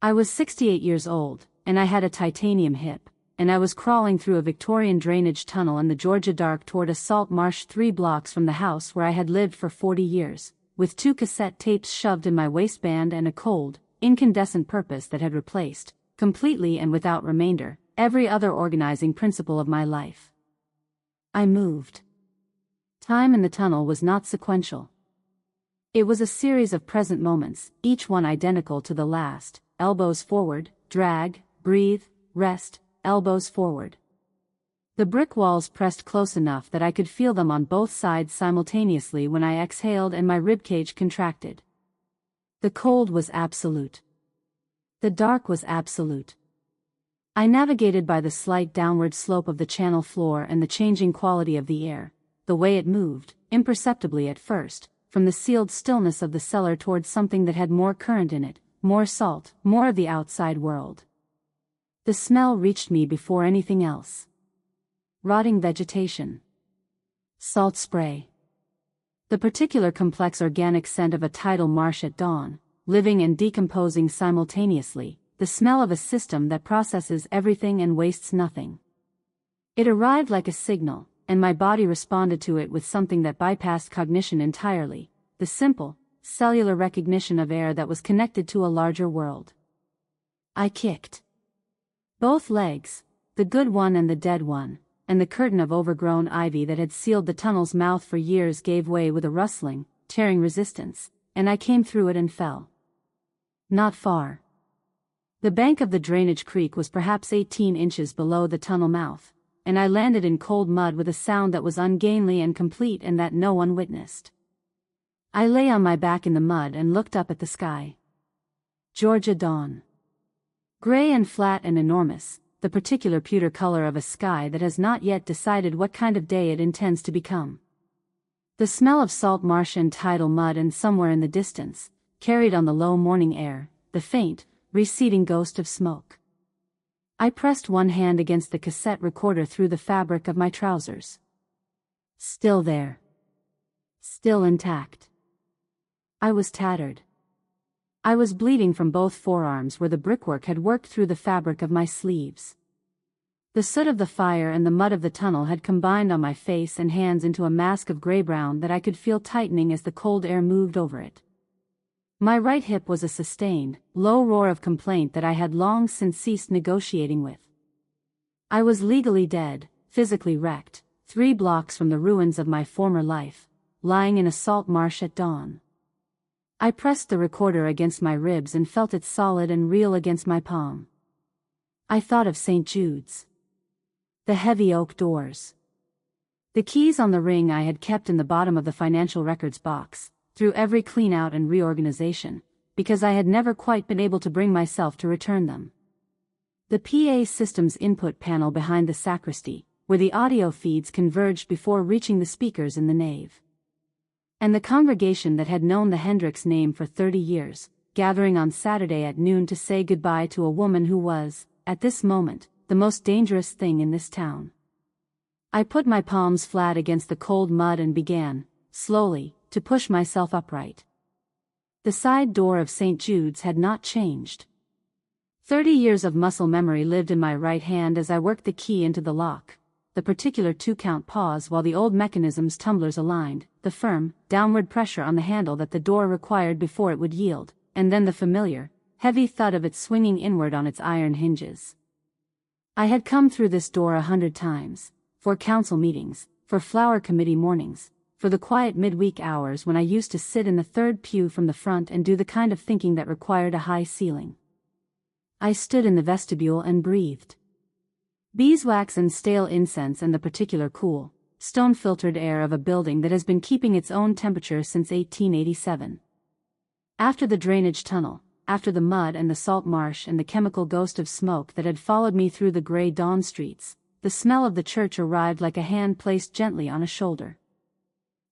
I was 68 years old, and I had a titanium hip, and I was crawling through a Victorian drainage tunnel in the Georgia dark toward a salt marsh 3 blocks from the house where I had lived for 40 years, with 2 cassette tapes shoved in my waistband and a cold, incandescent purpose that had replaced, completely and without remainder, every other organizing principle of my life. I moved. Time in the tunnel was not sequential. It was a series of present moments, each one identical to the last, elbows forward, drag, breathe, rest, elbows forward. The brick walls pressed close enough that I could feel them on both sides simultaneously when I exhaled and my ribcage contracted. The cold was absolute. The dark was absolute. I navigated by the slight downward slope of the channel floor and the changing quality of the air, the way it moved, imperceptibly at first, from the sealed stillness of the cellar towards something that had more current in it, more salt, more of the outside world. The smell reached me before anything else. Rotting vegetation. Salt spray. The particular complex organic scent of a tidal marsh at dawn, living and decomposing simultaneously, the smell of a system that processes everything and wastes nothing. It arrived like a signal, and my body responded to it with something that bypassed cognition entirely, the simple, cellular recognition of air that was connected to a larger world. I kicked. Both legs, the good one and the dead one, and the curtain of overgrown ivy that had sealed the tunnel's mouth for years gave way with a rustling, tearing resistance, and I came through it and fell. Not far. The bank of the drainage creek was perhaps 18 inches below the tunnel mouth, and I landed in cold mud with a sound that was ungainly and complete and that no one witnessed. I lay on my back in the mud and looked up at the sky. Georgia dawn. Gray and flat and enormous, the particular pewter color of a sky that has not yet decided what kind of day it intends to become. The smell of salt marsh and tidal mud, and somewhere in the distance, carried on the low morning air, the faint, receding ghost of smoke. I pressed one hand against the cassette recorder through the fabric of my trousers. Still there. Still intact. I was tattered. I was bleeding from both forearms where the brickwork had worked through the fabric of my sleeves. The soot of the fire and the mud of the tunnel had combined on my face and hands into a mask of gray-brown that I could feel tightening as the cold air moved over it. My right hip was a sustained, low roar of complaint that I had long since ceased negotiating with. I was legally dead, physically wrecked, 3 blocks from the ruins of my former life, lying in a salt marsh at dawn. I pressed the recorder against my ribs and felt it solid and real against my palm. I thought of St. Jude's. The heavy oak doors. The keys on the ring I had kept in the bottom of the financial records box, through every clean-out and reorganization, because I had never quite been able to bring myself to return them. The PA system's input panel behind the sacristy, where the audio feeds converged before reaching the speakers in the nave. And the congregation that had known the Hendricks name for 30 years, gathering on Saturday at noon to say goodbye to a woman who was, at this moment, the most dangerous thing in this town. I put my palms flat against the cold mud and began, slowly, to push myself upright. The side door of St. Jude's had not changed. 30 years of muscle memory lived in my right hand as I worked the key into the lock, the particular 2-count pause while the old mechanism's tumblers aligned, the firm, downward pressure on the handle that the door required before it would yield, and then the familiar, heavy thud of it swinging inward on its iron hinges. I had come through this door 100 times, for council meetings, for flower committee mornings, for the quiet midweek hours when I used to sit in the third pew from the front and do the kind of thinking that required a high ceiling. I stood in the vestibule and breathed. Beeswax and stale incense and the particular cool, stone-filtered air of a building that has been keeping its own temperature since 1887. After the drainage tunnel, after the mud and the salt marsh and the chemical ghost of smoke that had followed me through the gray dawn streets, the smell of the church arrived like a hand placed gently on a shoulder.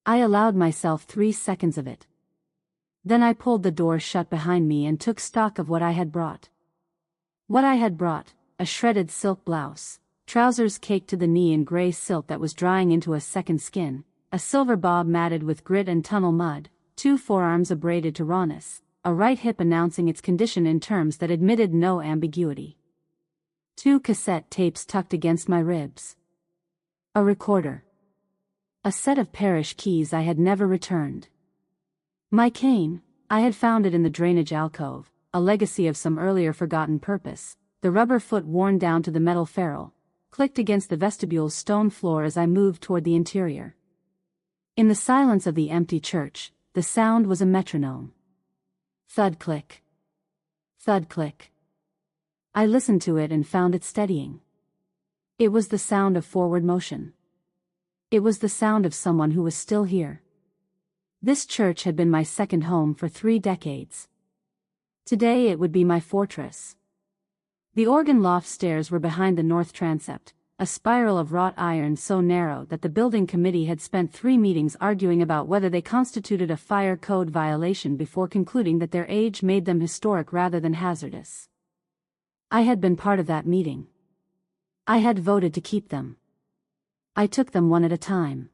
I allowed myself 3 seconds of it. Then I pulled the door shut behind me and took stock of what I had brought. What I had brought: a shredded silk blouse, trousers caked to the knee in gray silk that was drying into a second skin, a silver bob matted with grit and tunnel mud, 2 forearms abraded to rawness, a right hip announcing its condition in terms that admitted no ambiguity. 2 cassette tapes tucked against my ribs. A recorder. A set of parish keys I had never returned. My cane, I had found it in the drainage alcove, a legacy of some earlier forgotten purpose. The rubber foot worn down to the metal ferrule, clicked against the vestibule's stone floor as I moved toward the interior. In the silence of the empty church, the sound was a metronome. Thud click. Thud click. I listened to it and found it steadying. It was the sound of forward motion. It was the sound of someone who was still here. This church had been my second home for 3 decades. Today it would be my fortress. The organ loft stairs were behind the north transept, a spiral of wrought iron so narrow that the building committee had spent 3 meetings arguing about whether they constituted a fire code violation before concluding that their age made them historic rather than hazardous. I had been part of that meeting. I had voted to keep them. I took them one at a time.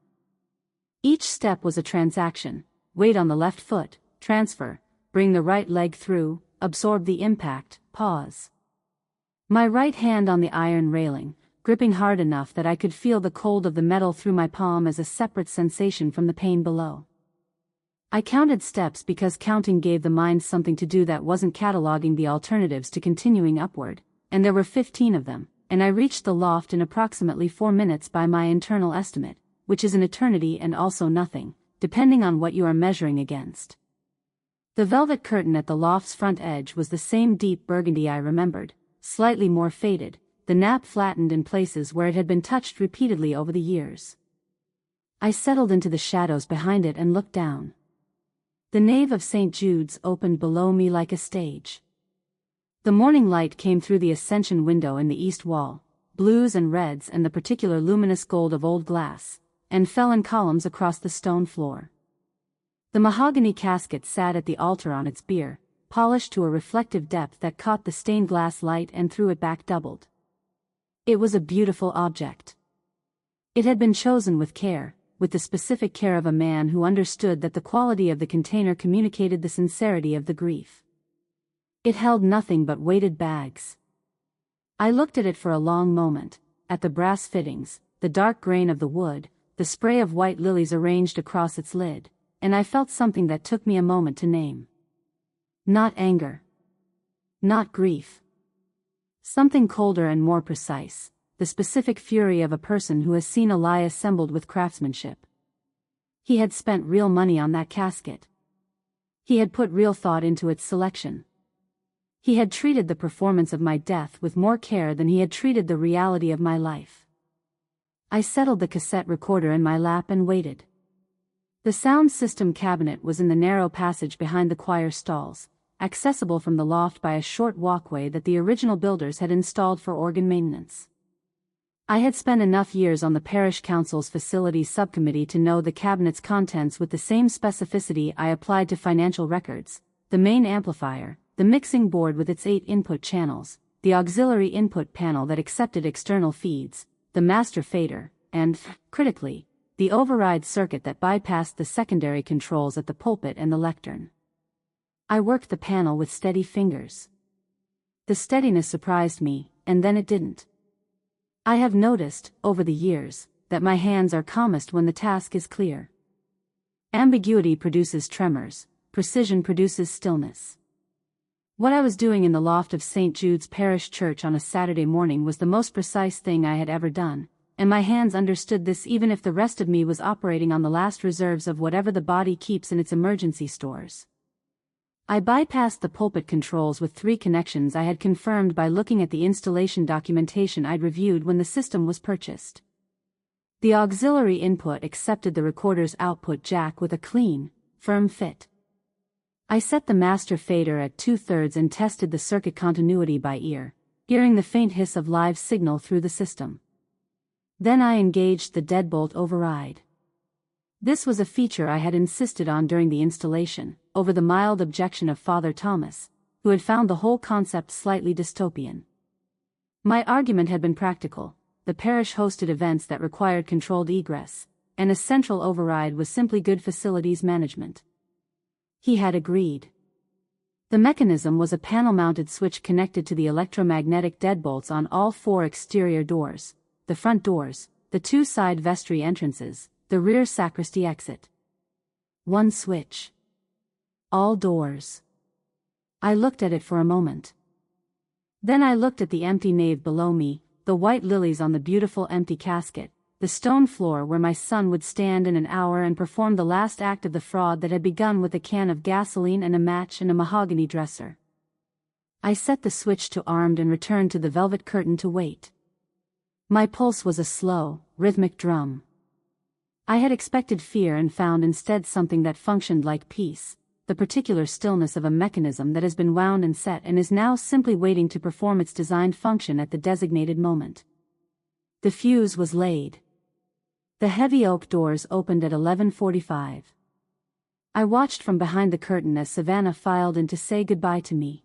Each step was a transaction: weight on the left foot, transfer, bring the right leg through, absorb the impact, pause. My right hand on the iron railing, gripping hard enough that I could feel the cold of the metal through my palm as a separate sensation from the pain below. I counted steps because counting gave the mind something to do that wasn't cataloging the alternatives to continuing upward, and there were 15 of them, and I reached the loft in approximately 4 minutes by my internal estimate, which is an eternity and also nothing, depending on what you are measuring against. The velvet curtain at the loft's front edge was the same deep burgundy I remembered, slightly more faded, the nap flattened in places where it had been touched repeatedly over the years. I settled into the shadows behind it and looked down. The nave of St. Jude's opened below me like a stage. The morning light came through the ascension window in the east wall, blues and reds and the particular luminous gold of old glass, and fell in columns across the stone floor. The mahogany casket sat at the altar on its bier, polished to a reflective depth that caught the stained glass light and threw it back doubled. It was a beautiful object. It had been chosen with care, with the specific care of a man who understood that the quality of the container communicated the sincerity of the grief. It held nothing but weighted bags. I looked at it for a long moment, at the brass fittings, the dark grain of the wood, the spray of white lilies arranged across its lid, and I felt something that took me a moment to name. Not anger. Not grief. Something colder and more precise, the specific fury of a person who has seen a lie assembled with craftsmanship. He had spent real money on that casket. He had put real thought into its selection. He had treated the performance of my death with more care than he had treated the reality of my life. I settled the cassette recorder in my lap and waited. The sound system cabinet was in the narrow passage behind the choir stalls, accessible from the loft by a short walkway that the original builders had installed for organ maintenance. I had spent enough years on the parish council's facilities subcommittee to know the cabinet's contents with the same specificity I applied to financial records: the main amplifier, the mixing board with its 8 input channels, the auxiliary input panel that accepted external feeds, the master fader, and, critically, the override circuit that bypassed the secondary controls at the pulpit and the lectern. I worked the panel with steady fingers. The steadiness surprised me, and then it didn't. I have noticed, over the years, that my hands are calmest when the task is clear. Ambiguity produces tremors, precision produces stillness. What I was doing in the loft of St. Jude's Parish Church on a Saturday morning was the most precise thing I had ever done, and my hands understood this even if the rest of me was operating on the last reserves of whatever the body keeps in its emergency stores. I bypassed the pulpit controls with 3 connections I had confirmed by looking at the installation documentation I'd reviewed when the system was purchased. The auxiliary input accepted the recorder's output jack with a clean, firm fit. I set the master fader at 2/3 and tested the circuit continuity by ear, hearing the faint hiss of live signal through the system. Then I engaged the deadbolt override. This was a feature I had insisted on during the installation, over the mild objection of Father Thomas, who had found the whole concept slightly dystopian. My argument had been practical: the parish hosted events that required controlled egress, and a central override was simply good facilities management. He had agreed. The mechanism was a panel-mounted switch connected to the electromagnetic deadbolts on all 4 exterior doors, the front doors, the 2 side vestry entrances, the rear sacristy exit. 1 switch. All doors. I looked at it for a moment. Then I looked at the empty nave below me, the white lilies on the beautiful empty casket, the stone floor where my son would stand in an hour and perform the last act of the fraud that had begun with a can of gasoline and a match and a mahogany dresser. I set the switch to armed and returned to the velvet curtain to wait. My pulse was a slow, rhythmic drum. I had expected fear and found instead something that functioned like peace, the particular stillness of a mechanism that has been wound and set and is now simply waiting to perform its designed function at the designated moment. The fuse was laid. The heavy oak doors opened at 11:45. I watched from behind the curtain as Savannah filed in to say goodbye to me.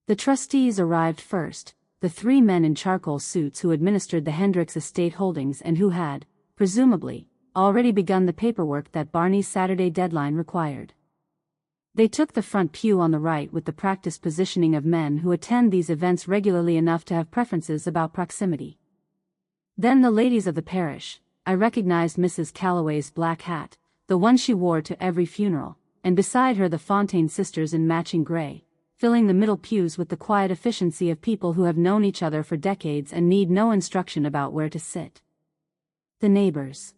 The trustees arrived first, the three men in charcoal suits who administered the Hendricks estate holdings and who had, presumably, already begun the paperwork that Barney's Saturday deadline required. They took the front pew on the right with the practiced positioning of men who attend these events regularly enough to have preferences about proximity. Then the ladies of the parish. I recognized Mrs. Calloway's black hat, the one she wore to every funeral, and beside her the Fontaine sisters in matching gray, filling the middle pews with the quiet efficiency of people who have known each other for decades and need no instruction about where to sit. The neighbors.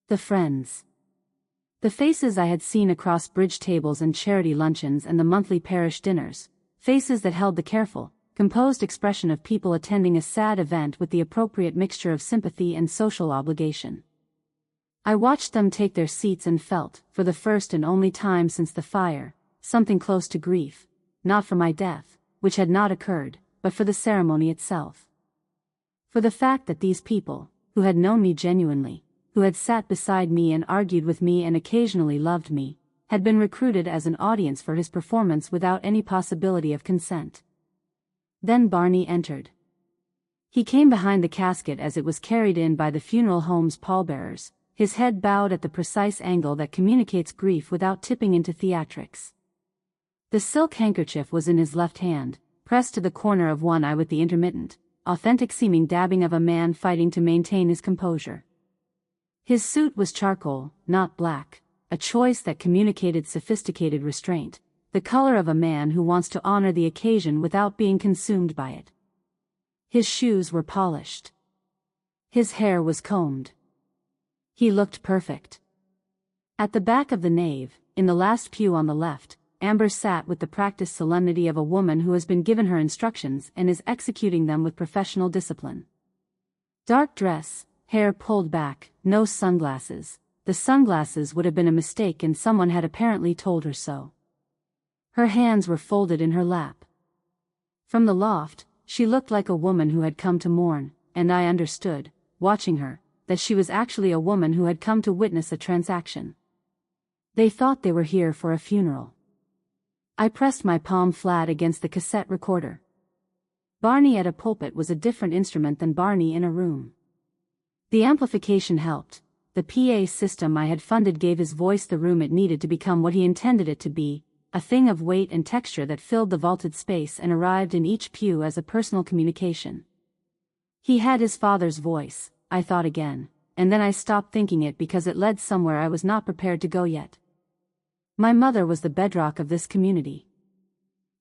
The friends. The faces I had seen across bridge tables and charity luncheons and the monthly parish dinners, faces that held the careful, composed expression of people attending a sad event with the appropriate mixture of sympathy and social obligation. I watched them take their seats and felt, for the first and only time since the fire, something close to grief, not for my death, which had not occurred, but for the ceremony itself. For the fact that these people, who had known me genuinely, who had sat beside me and argued with me and occasionally loved me, had been recruited as an audience for his performance without any possibility of consent. Then Barney entered. He came behind the casket as it was carried in by the funeral home's pallbearers, his head bowed at the precise angle that communicates grief without tipping into theatrics. The silk handkerchief was in his left hand, pressed to the corner of one eye with the intermittent, authentic-seeming dabbing of a man fighting to maintain his composure. His suit was charcoal, not black, a choice that communicated sophisticated restraint, the color of a man who wants to honor the occasion without being consumed by it. His shoes were polished. His hair was combed. He looked perfect. At the back of the nave, in the last pew on the left, Amber sat with the practiced solemnity of a woman who has been given her instructions and is executing them with professional discipline. Dark dress, hair pulled back, no sunglasses. The sunglasses would have been a mistake and someone had apparently told her so. Her hands were folded in her lap. From the loft, she looked like a woman who had come to mourn, and I understood, watching her, that she was actually a woman who had come to witness a transaction. They thought they were here for a funeral. I pressed my palm flat against the cassette recorder. Barney at a pulpit was a different instrument than Barney in a room. The amplification helped. The PA system I had funded gave his voice the room it needed to become what he intended it to be, a thing of weight and texture that filled the vaulted space and arrived in each pew as a personal communication. He had his father's voice, I thought again, and then I stopped thinking it because it led somewhere I was not prepared to go yet. My mother was the bedrock of this community.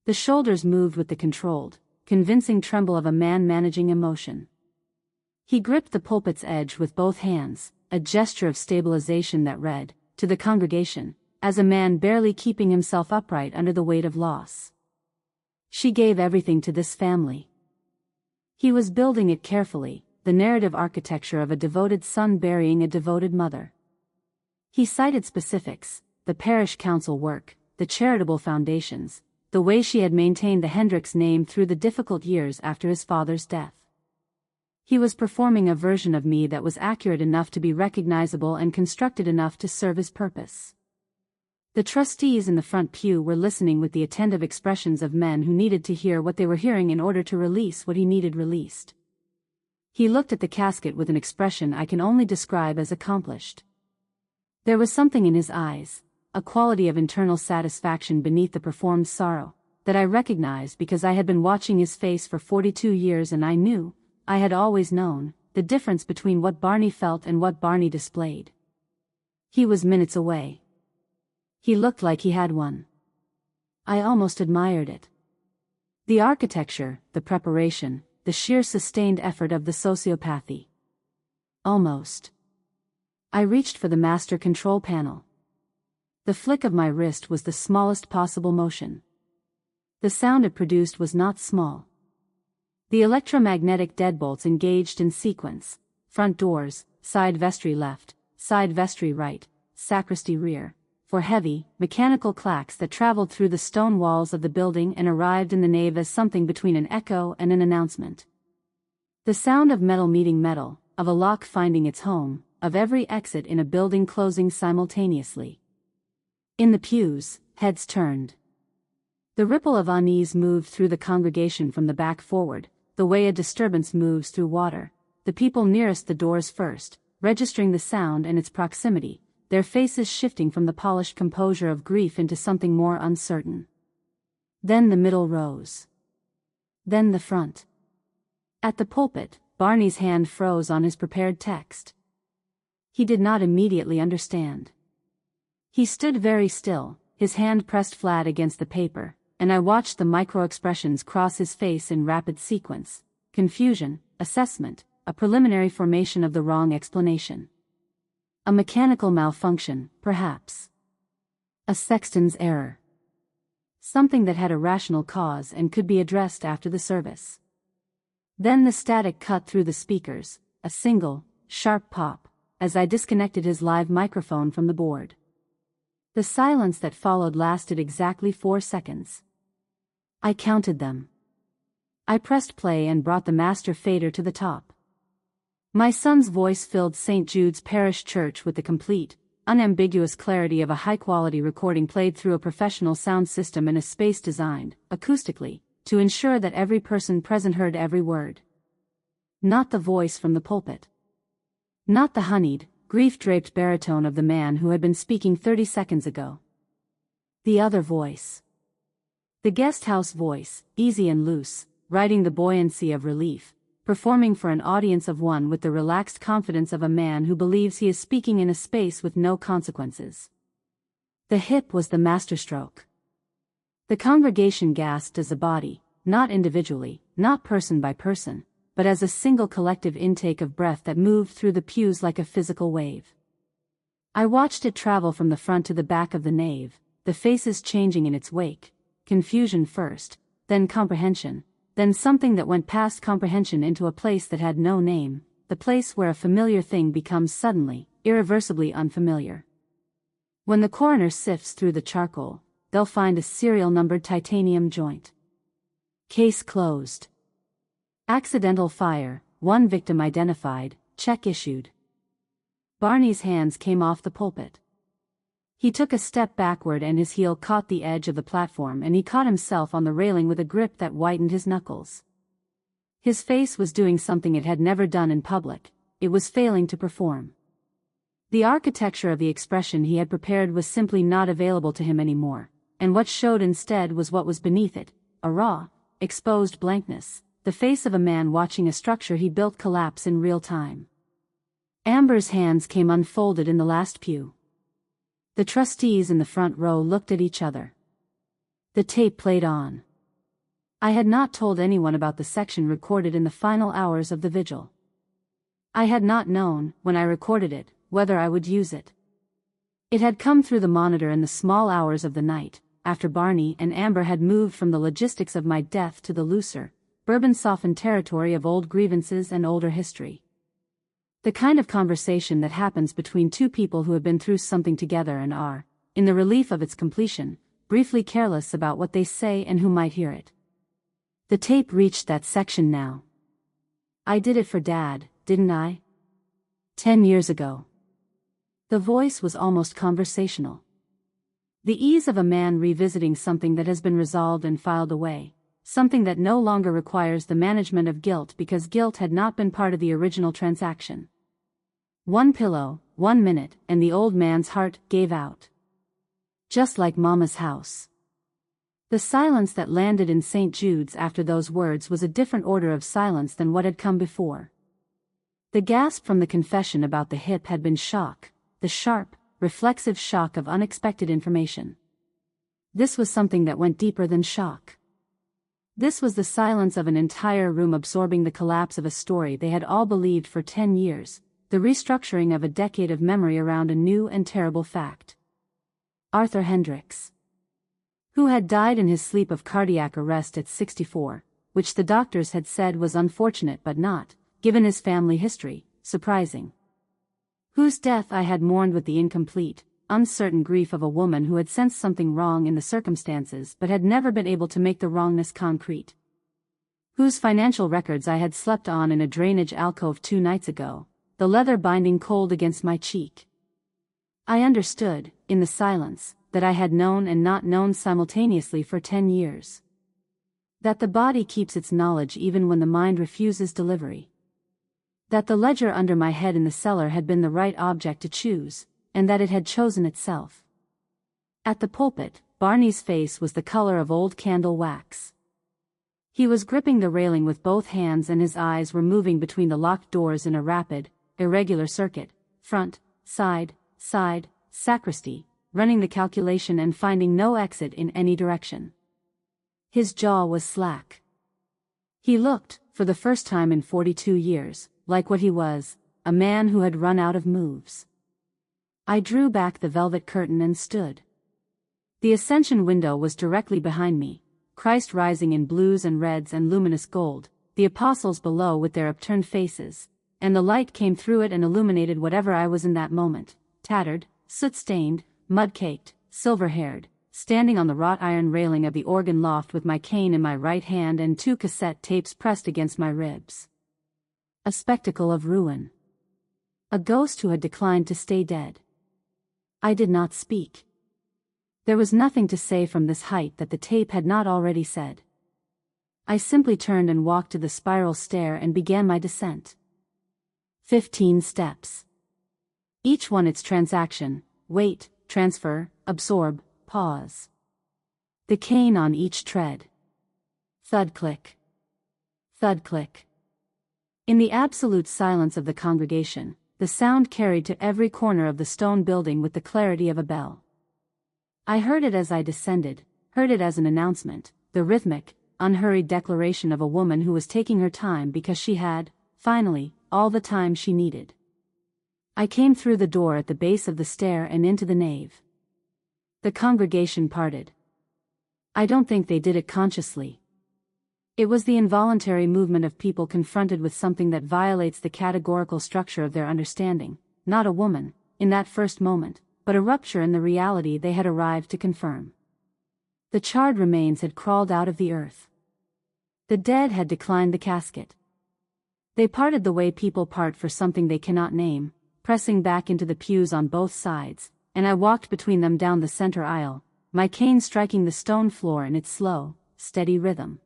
The shoulders moved with the controlled, convincing tremble of a man managing emotion. He gripped the pulpit's edge with both hands, a gesture of stabilization that read, to the congregation, as a man barely keeping himself upright under the weight of loss. She gave everything to this family. He was building it carefully, the narrative architecture of a devoted son burying a devoted mother. He cited specifics, the parish council work, the charitable foundations, the way she had maintained the Hendricks name through the difficult years after his father's death. He was performing a version of me that was accurate enough to be recognizable and constructed enough to serve his purpose. The trustees in the front pew were listening with the attentive expressions of men who needed to hear what they were hearing in order to release what he needed released. He looked at the casket with an expression I can only describe as accomplished. There was something in his eyes, a quality of internal satisfaction beneath the performed sorrow, that I recognized because I had been watching his face for 42 years and I knew, I had always known, the difference between what Barney felt and what Barney displayed. He was minutes away. He looked like he had won. I almost admired it. The architecture, the preparation, the sheer sustained effort of the sociopathy. Almost. I reached for the master control panel. The flick of my wrist was the smallest possible motion. The sound it produced was not small. The electromagnetic deadbolts engaged in sequence: front doors, side vestry left, side vestry right, sacristy rear, for heavy, mechanical clacks that traveled through the stone walls of the building and arrived in the nave as something between an echo and an announcement. The sound of metal meeting metal, of a lock finding its home, of every exit in a building closing simultaneously. In the pews, heads turned. The ripple of unease moved through the congregation from the back forward, the way a disturbance moves through water, the people nearest the doors first, registering the sound and its proximity, their faces shifting from the polished composure of grief into something more uncertain. Then the middle rose. Then the front. At the pulpit, Barney's hand froze on his prepared text. He did not immediately understand. He stood very still, his hand pressed flat against the paper, and I watched the micro-expressions cross his face in rapid sequence: confusion, assessment, a preliminary formation of the wrong explanation. A mechanical malfunction, perhaps. A sexton's error. Something that had a rational cause and could be addressed after the service. Then the static cut through the speakers, a single, sharp pop, as I disconnected his live microphone from the board. The silence that followed lasted exactly 4 seconds. I counted them. I pressed play and brought the master fader to the top. My son's voice filled St. Jude's Parish Church with the complete, unambiguous clarity of a high-quality recording played through a professional sound system in a space designed, acoustically, to ensure that every person present heard every word. Not the voice from the pulpit. Not the honeyed, grief-draped baritone of the man who had been speaking 30 seconds ago. The other voice. The guest house voice, easy and loose, riding the buoyancy of relief, performing for an audience of one with the relaxed confidence of a man who believes he is speaking in a space with no consequences. The hip was the masterstroke. The congregation gasped as a body, not individually, not person by person, but as a single collective intake of breath that moved through the pews like a physical wave. I watched it travel from the front to the back of the nave, the faces changing in its wake, confusion first, then comprehension, then something that went past comprehension into a place that had no name, the place where a familiar thing becomes suddenly, irreversibly unfamiliar. When the coroner sifts through the charcoal, they'll find a serial-numbered titanium joint. Case closed. Accidental fire, 1 victim identified, check issued. Barney's hands came off the pulpit. He took a step backward and his heel caught the edge of the platform and he caught himself on the railing with a grip that whitened his knuckles. His face was doing something it had never done in public, it was failing to perform. The architecture of the expression he had prepared was simply not available to him anymore, and what showed instead was what was beneath it, a raw, exposed blankness, the face of a man watching a structure he built collapse in real time. Amber's hands came unfolded in the last pew. The trustees in the front row looked at each other. The tape played on. I had not told anyone about the section recorded in the final hours of the vigil. I had not known, when I recorded it, whether I would use it. It had come through the monitor in the small hours of the night, after Barney and Amber had moved from the logistics of my death to the looser, bourbon-softened territory of old grievances and older history. The kind of conversation that happens between two people who have been through something together and are, in the relief of its completion, briefly careless about what they say and who might hear it. The tape reached that section now. I did it for Dad, didn't I? 10 years ago. The voice was almost conversational. The ease of a man revisiting something that has been resolved and filed away, something that no longer requires the management of guilt because guilt had not been part of the original transaction. 1 pillow, 1 minute, and the old man's heart gave out. Just like Mama's house. The silence that landed in St. Jude's after those words was a different order of silence than what had come before. The gasp from the confession about the hip had been shock, the sharp, reflexive shock of unexpected information. This was something that went deeper than shock. This was the silence of an entire room absorbing the collapse of a story they had all believed for 10 years, the restructuring of a decade of memory around a new and terrible fact. Arthur Hendricks. who had died in his sleep of cardiac arrest at 64, which the doctors had said was unfortunate but not, given his family history, surprising. Whose death I had mourned with the incomplete, uncertain grief of a woman who had sensed something wrong in the circumstances but had never been able to make the wrongness concrete. Whose financial records I had slept on in a drainage alcove 2 nights ago, the leather binding cold against my cheek. I understood, in the silence, that I had known and not known simultaneously for 10 years. That the body keeps its knowledge even when the mind refuses delivery. That the ledger under my head in the cellar had been the right object to choose, and that it had chosen itself. At the pulpit, Barney's face was the color of old candle wax. He was gripping the railing with both hands and his eyes were moving between the locked doors in a rapid, irregular circuit, front, side, sacristy, running the calculation and finding no exit in any direction. His jaw was slack. He looked, for the first time in 42 years, like what he was, a man who had run out of moves. I drew back the velvet curtain and stood. The ascension window was directly behind me, Christ rising in blues and reds and luminous gold, the apostles below with their upturned faces, and the light came through it and illuminated whatever I was in that moment, tattered, soot-stained, mud-caked, silver-haired, standing on the wrought iron railing of the organ loft with my cane in my right hand and 2 cassette tapes pressed against my ribs. A spectacle of ruin. A ghost who had declined to stay dead. I did not speak. There was nothing to say from this height that the tape had not already said. I simply turned and walked to the spiral stair and began my descent. 15 steps. Each one its transaction, wait, transfer, absorb, pause. The cane on each tread. Thud-click. Thud-click. In the absolute silence of the congregation, the sound carried to every corner of the stone building with the clarity of a bell. I heard it as I descended, heard it as an announcement, the rhythmic, unhurried declaration of a woman who was taking her time because she had, finally, all the time she needed. I came through the door at the base of the stair and into the nave. The congregation parted. I don't think they did it consciously. It was the involuntary movement of people confronted with something that violates the categorical structure of their understanding, not a woman, in that first moment, but a rupture in the reality they had arrived to confirm. The charred remains had crawled out of the earth. The dead had declined the casket. They parted the way people part for something they cannot name, pressing back into the pews on both sides, and I walked between them down the center aisle, my cane striking the stone floor in its slow, steady rhythm.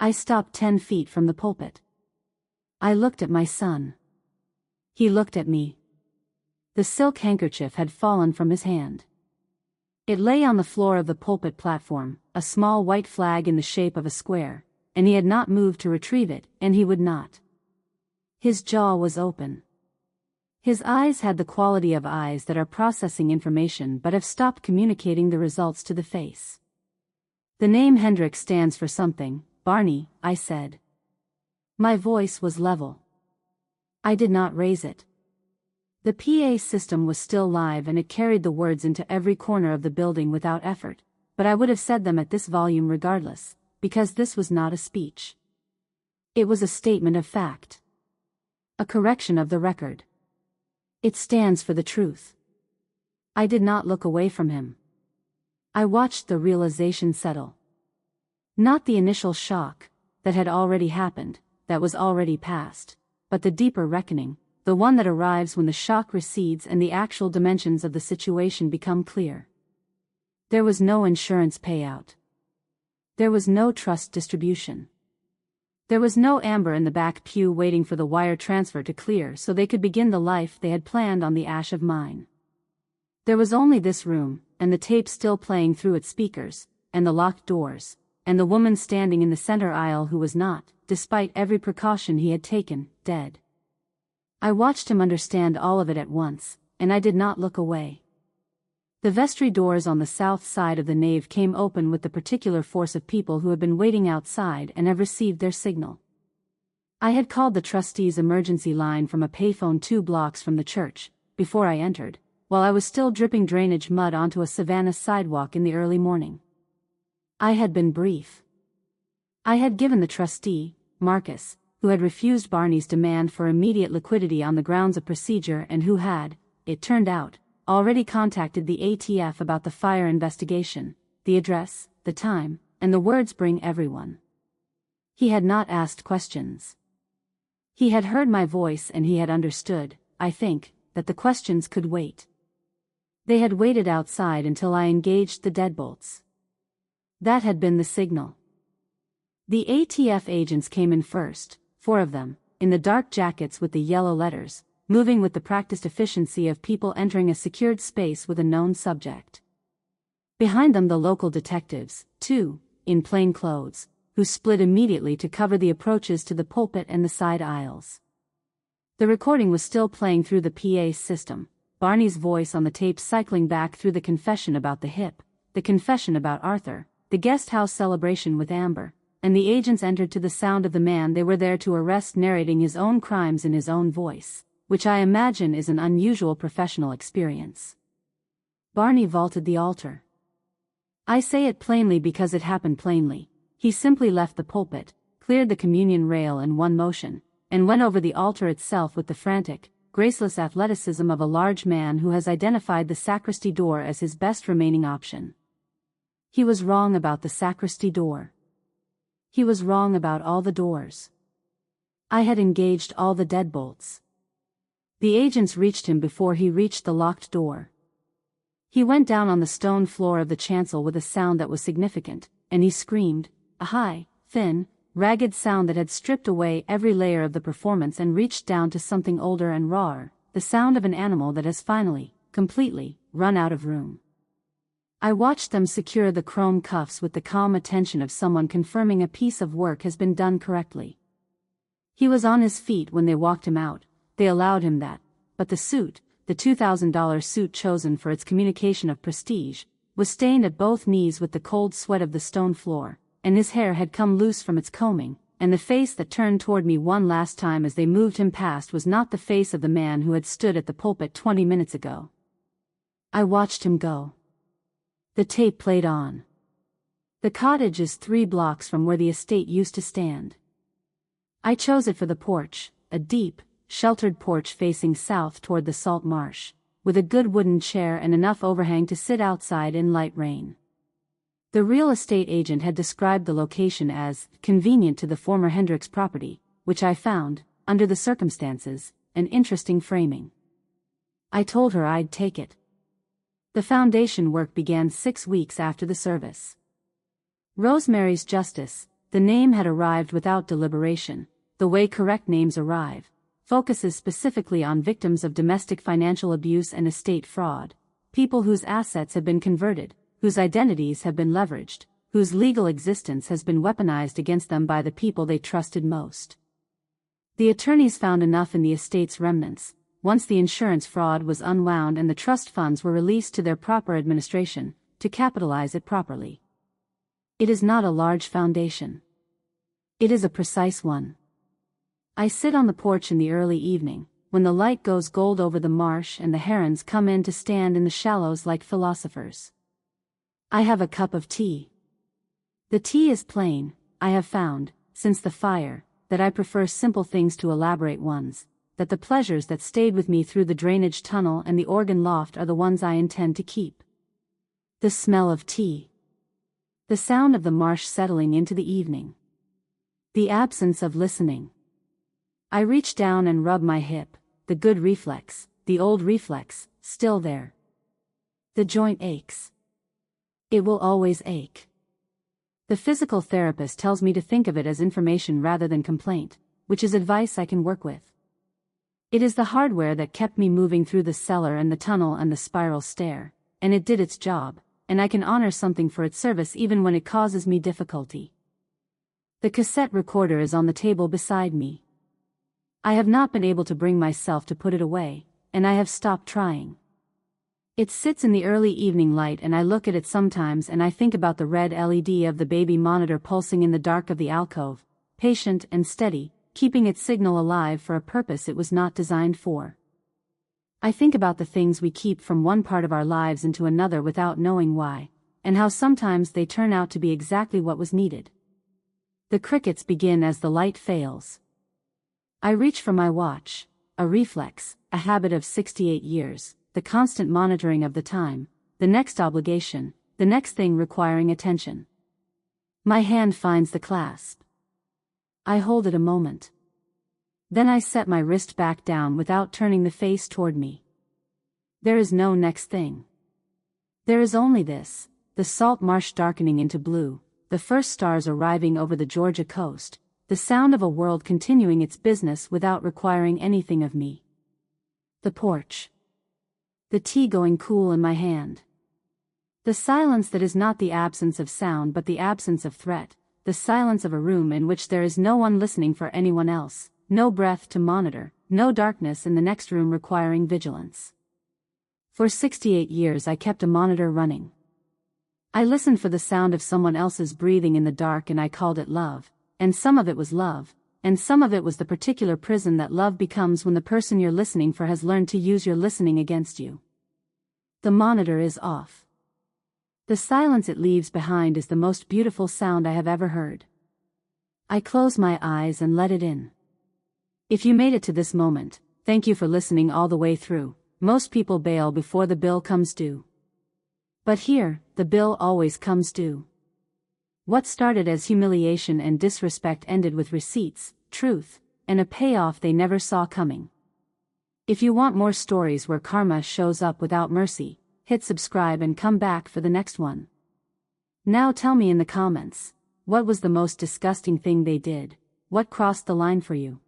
I stopped 10 feet from the pulpit. I looked at my son. He looked at me. The silk handkerchief had fallen from his hand. It lay on the floor of the pulpit platform, a small white flag in the shape of a square, and he had not moved to retrieve it, and he would not. His jaw was open. His eyes had the quality of eyes that are processing information but have stopped communicating the results to the face. The name Hendricks stands for something, Barney, I said. My voice was level. I did not raise it. The PA system was still live and it carried the words into every corner of the building without effort, but I would have said them at this volume regardless, because this was not a speech. It was a statement of fact. A correction of the record. It stands for the truth. I did not look away from him. I watched the realization settle. Not the initial shock, that had already happened, that was already past, but the deeper reckoning, the one that arrives when the shock recedes and the actual dimensions of the situation become clear. There was no insurance payout. There was no trust distribution. There was no Amber in the back pew waiting for the wire transfer to clear so they could begin the life they had planned on the ash of mine. There was only this room, and the tape still playing through its speakers, and the locked doors, and the woman standing in the center aisle who was not, despite every precaution he had taken, dead. I watched him understand all of it at once, and I did not look away. The vestry doors on the south side of the nave came open with the particular force of people who had been waiting outside and have received their signal. I had called the trustees' emergency line from a payphone 2 blocks from the church, before I entered, while I was still dripping drainage mud onto a Savannah sidewalk in the early morning. I had been brief. I had given the trustee, Marcus, who had refused Barney's demand for immediate liquidity on the grounds of procedure and who had, it turned out, already contacted the ATF about the fire investigation, the address, the time, and the words "bring everyone." He had not asked questions. He had heard my voice and he had understood, I think, that the questions could wait. They had waited outside until I engaged the deadbolts. That had been the signal. The ATF agents came in first, 4 of them, in the dark jackets with the yellow letters, moving with the practiced efficiency of people entering a secured space with a known subject. Behind them the local detectives, 2, in plain clothes, who split immediately to cover the approaches to the pulpit and the side aisles. The recording was still playing through the PA system, Barney's voice on the tape cycling back through the confession about the hip, the confession about Arthur, the guest house celebration with Amber, and the agents entered to the sound of the man they were there to arrest narrating his own crimes in his own voice, which I imagine is an unusual professional experience. Barney vaulted the altar. I say it plainly because it happened plainly. He simply left the pulpit, cleared the communion rail in one motion, and went over the altar itself with the frantic, graceless athleticism of a large man who has identified the sacristy door as his best remaining option. He was wrong about the sacristy door. He was wrong about all the doors. I had engaged all the deadbolts. The agents reached him before he reached the locked door. He went down on the stone floor of the chancel with a sound that was significant, and he screamed, a high, thin, ragged sound that had stripped away every layer of the performance and reached down to something older and rawer, the sound of an animal that has finally, completely, run out of room. I watched them secure the chrome cuffs with the calm attention of someone confirming a piece of work has been done correctly. He was on his feet when they walked him out. They allowed him that, but the suit, the $2,000 suit chosen for its communication of prestige, was stained at both knees with the cold sweat of the stone floor, and his hair had come loose from its combing, and the face that turned toward me one last time as they moved him past was not the face of the man who had stood at the pulpit 20 minutes ago. I watched him go. The tape played on. The cottage is 3 blocks from where the estate used to stand. I chose it for the porch, a deep, sheltered porch facing south toward the salt marsh, with a good wooden chair and enough overhang to sit outside in light rain. The real estate agent had described the location as convenient to the former Hendricks property, which I found, under the circumstances, an interesting framing. I told her I'd take it. The foundation work began 6 weeks after the service. Rosemary's Justice, the name had arrived without deliberation, the way correct names arrive, focuses specifically on victims of domestic financial abuse and estate fraud, people whose assets have been converted, whose identities have been leveraged, whose legal existence has been weaponized against them by the people they trusted most. The attorneys found enough in the estate's remnants, once the insurance fraud was unwound and the trust funds were released to their proper administration, to capitalize it properly. It is not a large foundation. It is a precise one. I sit on the porch in the early evening, when the light goes gold over the marsh and the herons come in to stand in the shallows like philosophers. I have a cup of tea. The tea is plain. I have found, since the fire, that I prefer simple things to elaborate ones, that the pleasures that stayed with me through the drainage tunnel and the organ loft are the ones I intend to keep. The smell of tea. The sound of the marsh settling into the evening. The absence of listening. I reach down and rub my hip, the good reflex, the old reflex, still there. The joint aches. It will always ache. The physical therapist tells me to think of it as information rather than complaint, which is advice I can work with. It is the hardware that kept me moving through the cellar and the tunnel and the spiral stair, and it did its job, and I can honor something for its service even when it causes me difficulty. The cassette recorder is on the table beside me. I have not been able to bring myself to put it away, and I have stopped trying. It sits in the early evening light and I look at it sometimes and I think about the red LED of the baby monitor pulsing in the dark of the alcove, patient and steady, keeping its signal alive for a purpose it was not designed for. I think about the things we keep from one part of our lives into another without knowing why, and how sometimes they turn out to be exactly what was needed. The crickets begin as the light fails. I reach for my watch, a reflex, a habit of 68 years, the constant monitoring of the time, the next obligation, the next thing requiring attention. My hand finds the clasp. I hold it a moment. Then I set my wrist back down without turning the face toward me. There is no next thing. There is only this, the salt marsh darkening into blue, the first stars arriving over the Georgia coast, the sound of a world continuing its business without requiring anything of me. The porch. The tea going cool in my hand. The silence that is not the absence of sound but the absence of threat, the silence of a room in which there is no one listening for anyone else, no breath to monitor, no darkness in the next room requiring vigilance. For 68 years I kept a monitor running. I listened for the sound of someone else's breathing in the dark and I called it love, and some of it was love, and some of it was the particular prison that love becomes when the person you're listening for has learned to use your listening against you. The monitor is off. The silence it leaves behind is the most beautiful sound I have ever heard. I close my eyes and let it in. If you made it to this moment, thank you for listening all the way through. Most people bail before the bill comes due. But here, the bill always comes due. What started as humiliation and disrespect ended with receipts, truth, and a payoff they never saw coming. If you want more stories where karma shows up without mercy, hit subscribe and come back for the next one. Now tell me in the comments, what was the most disgusting thing they did? What crossed the line for you?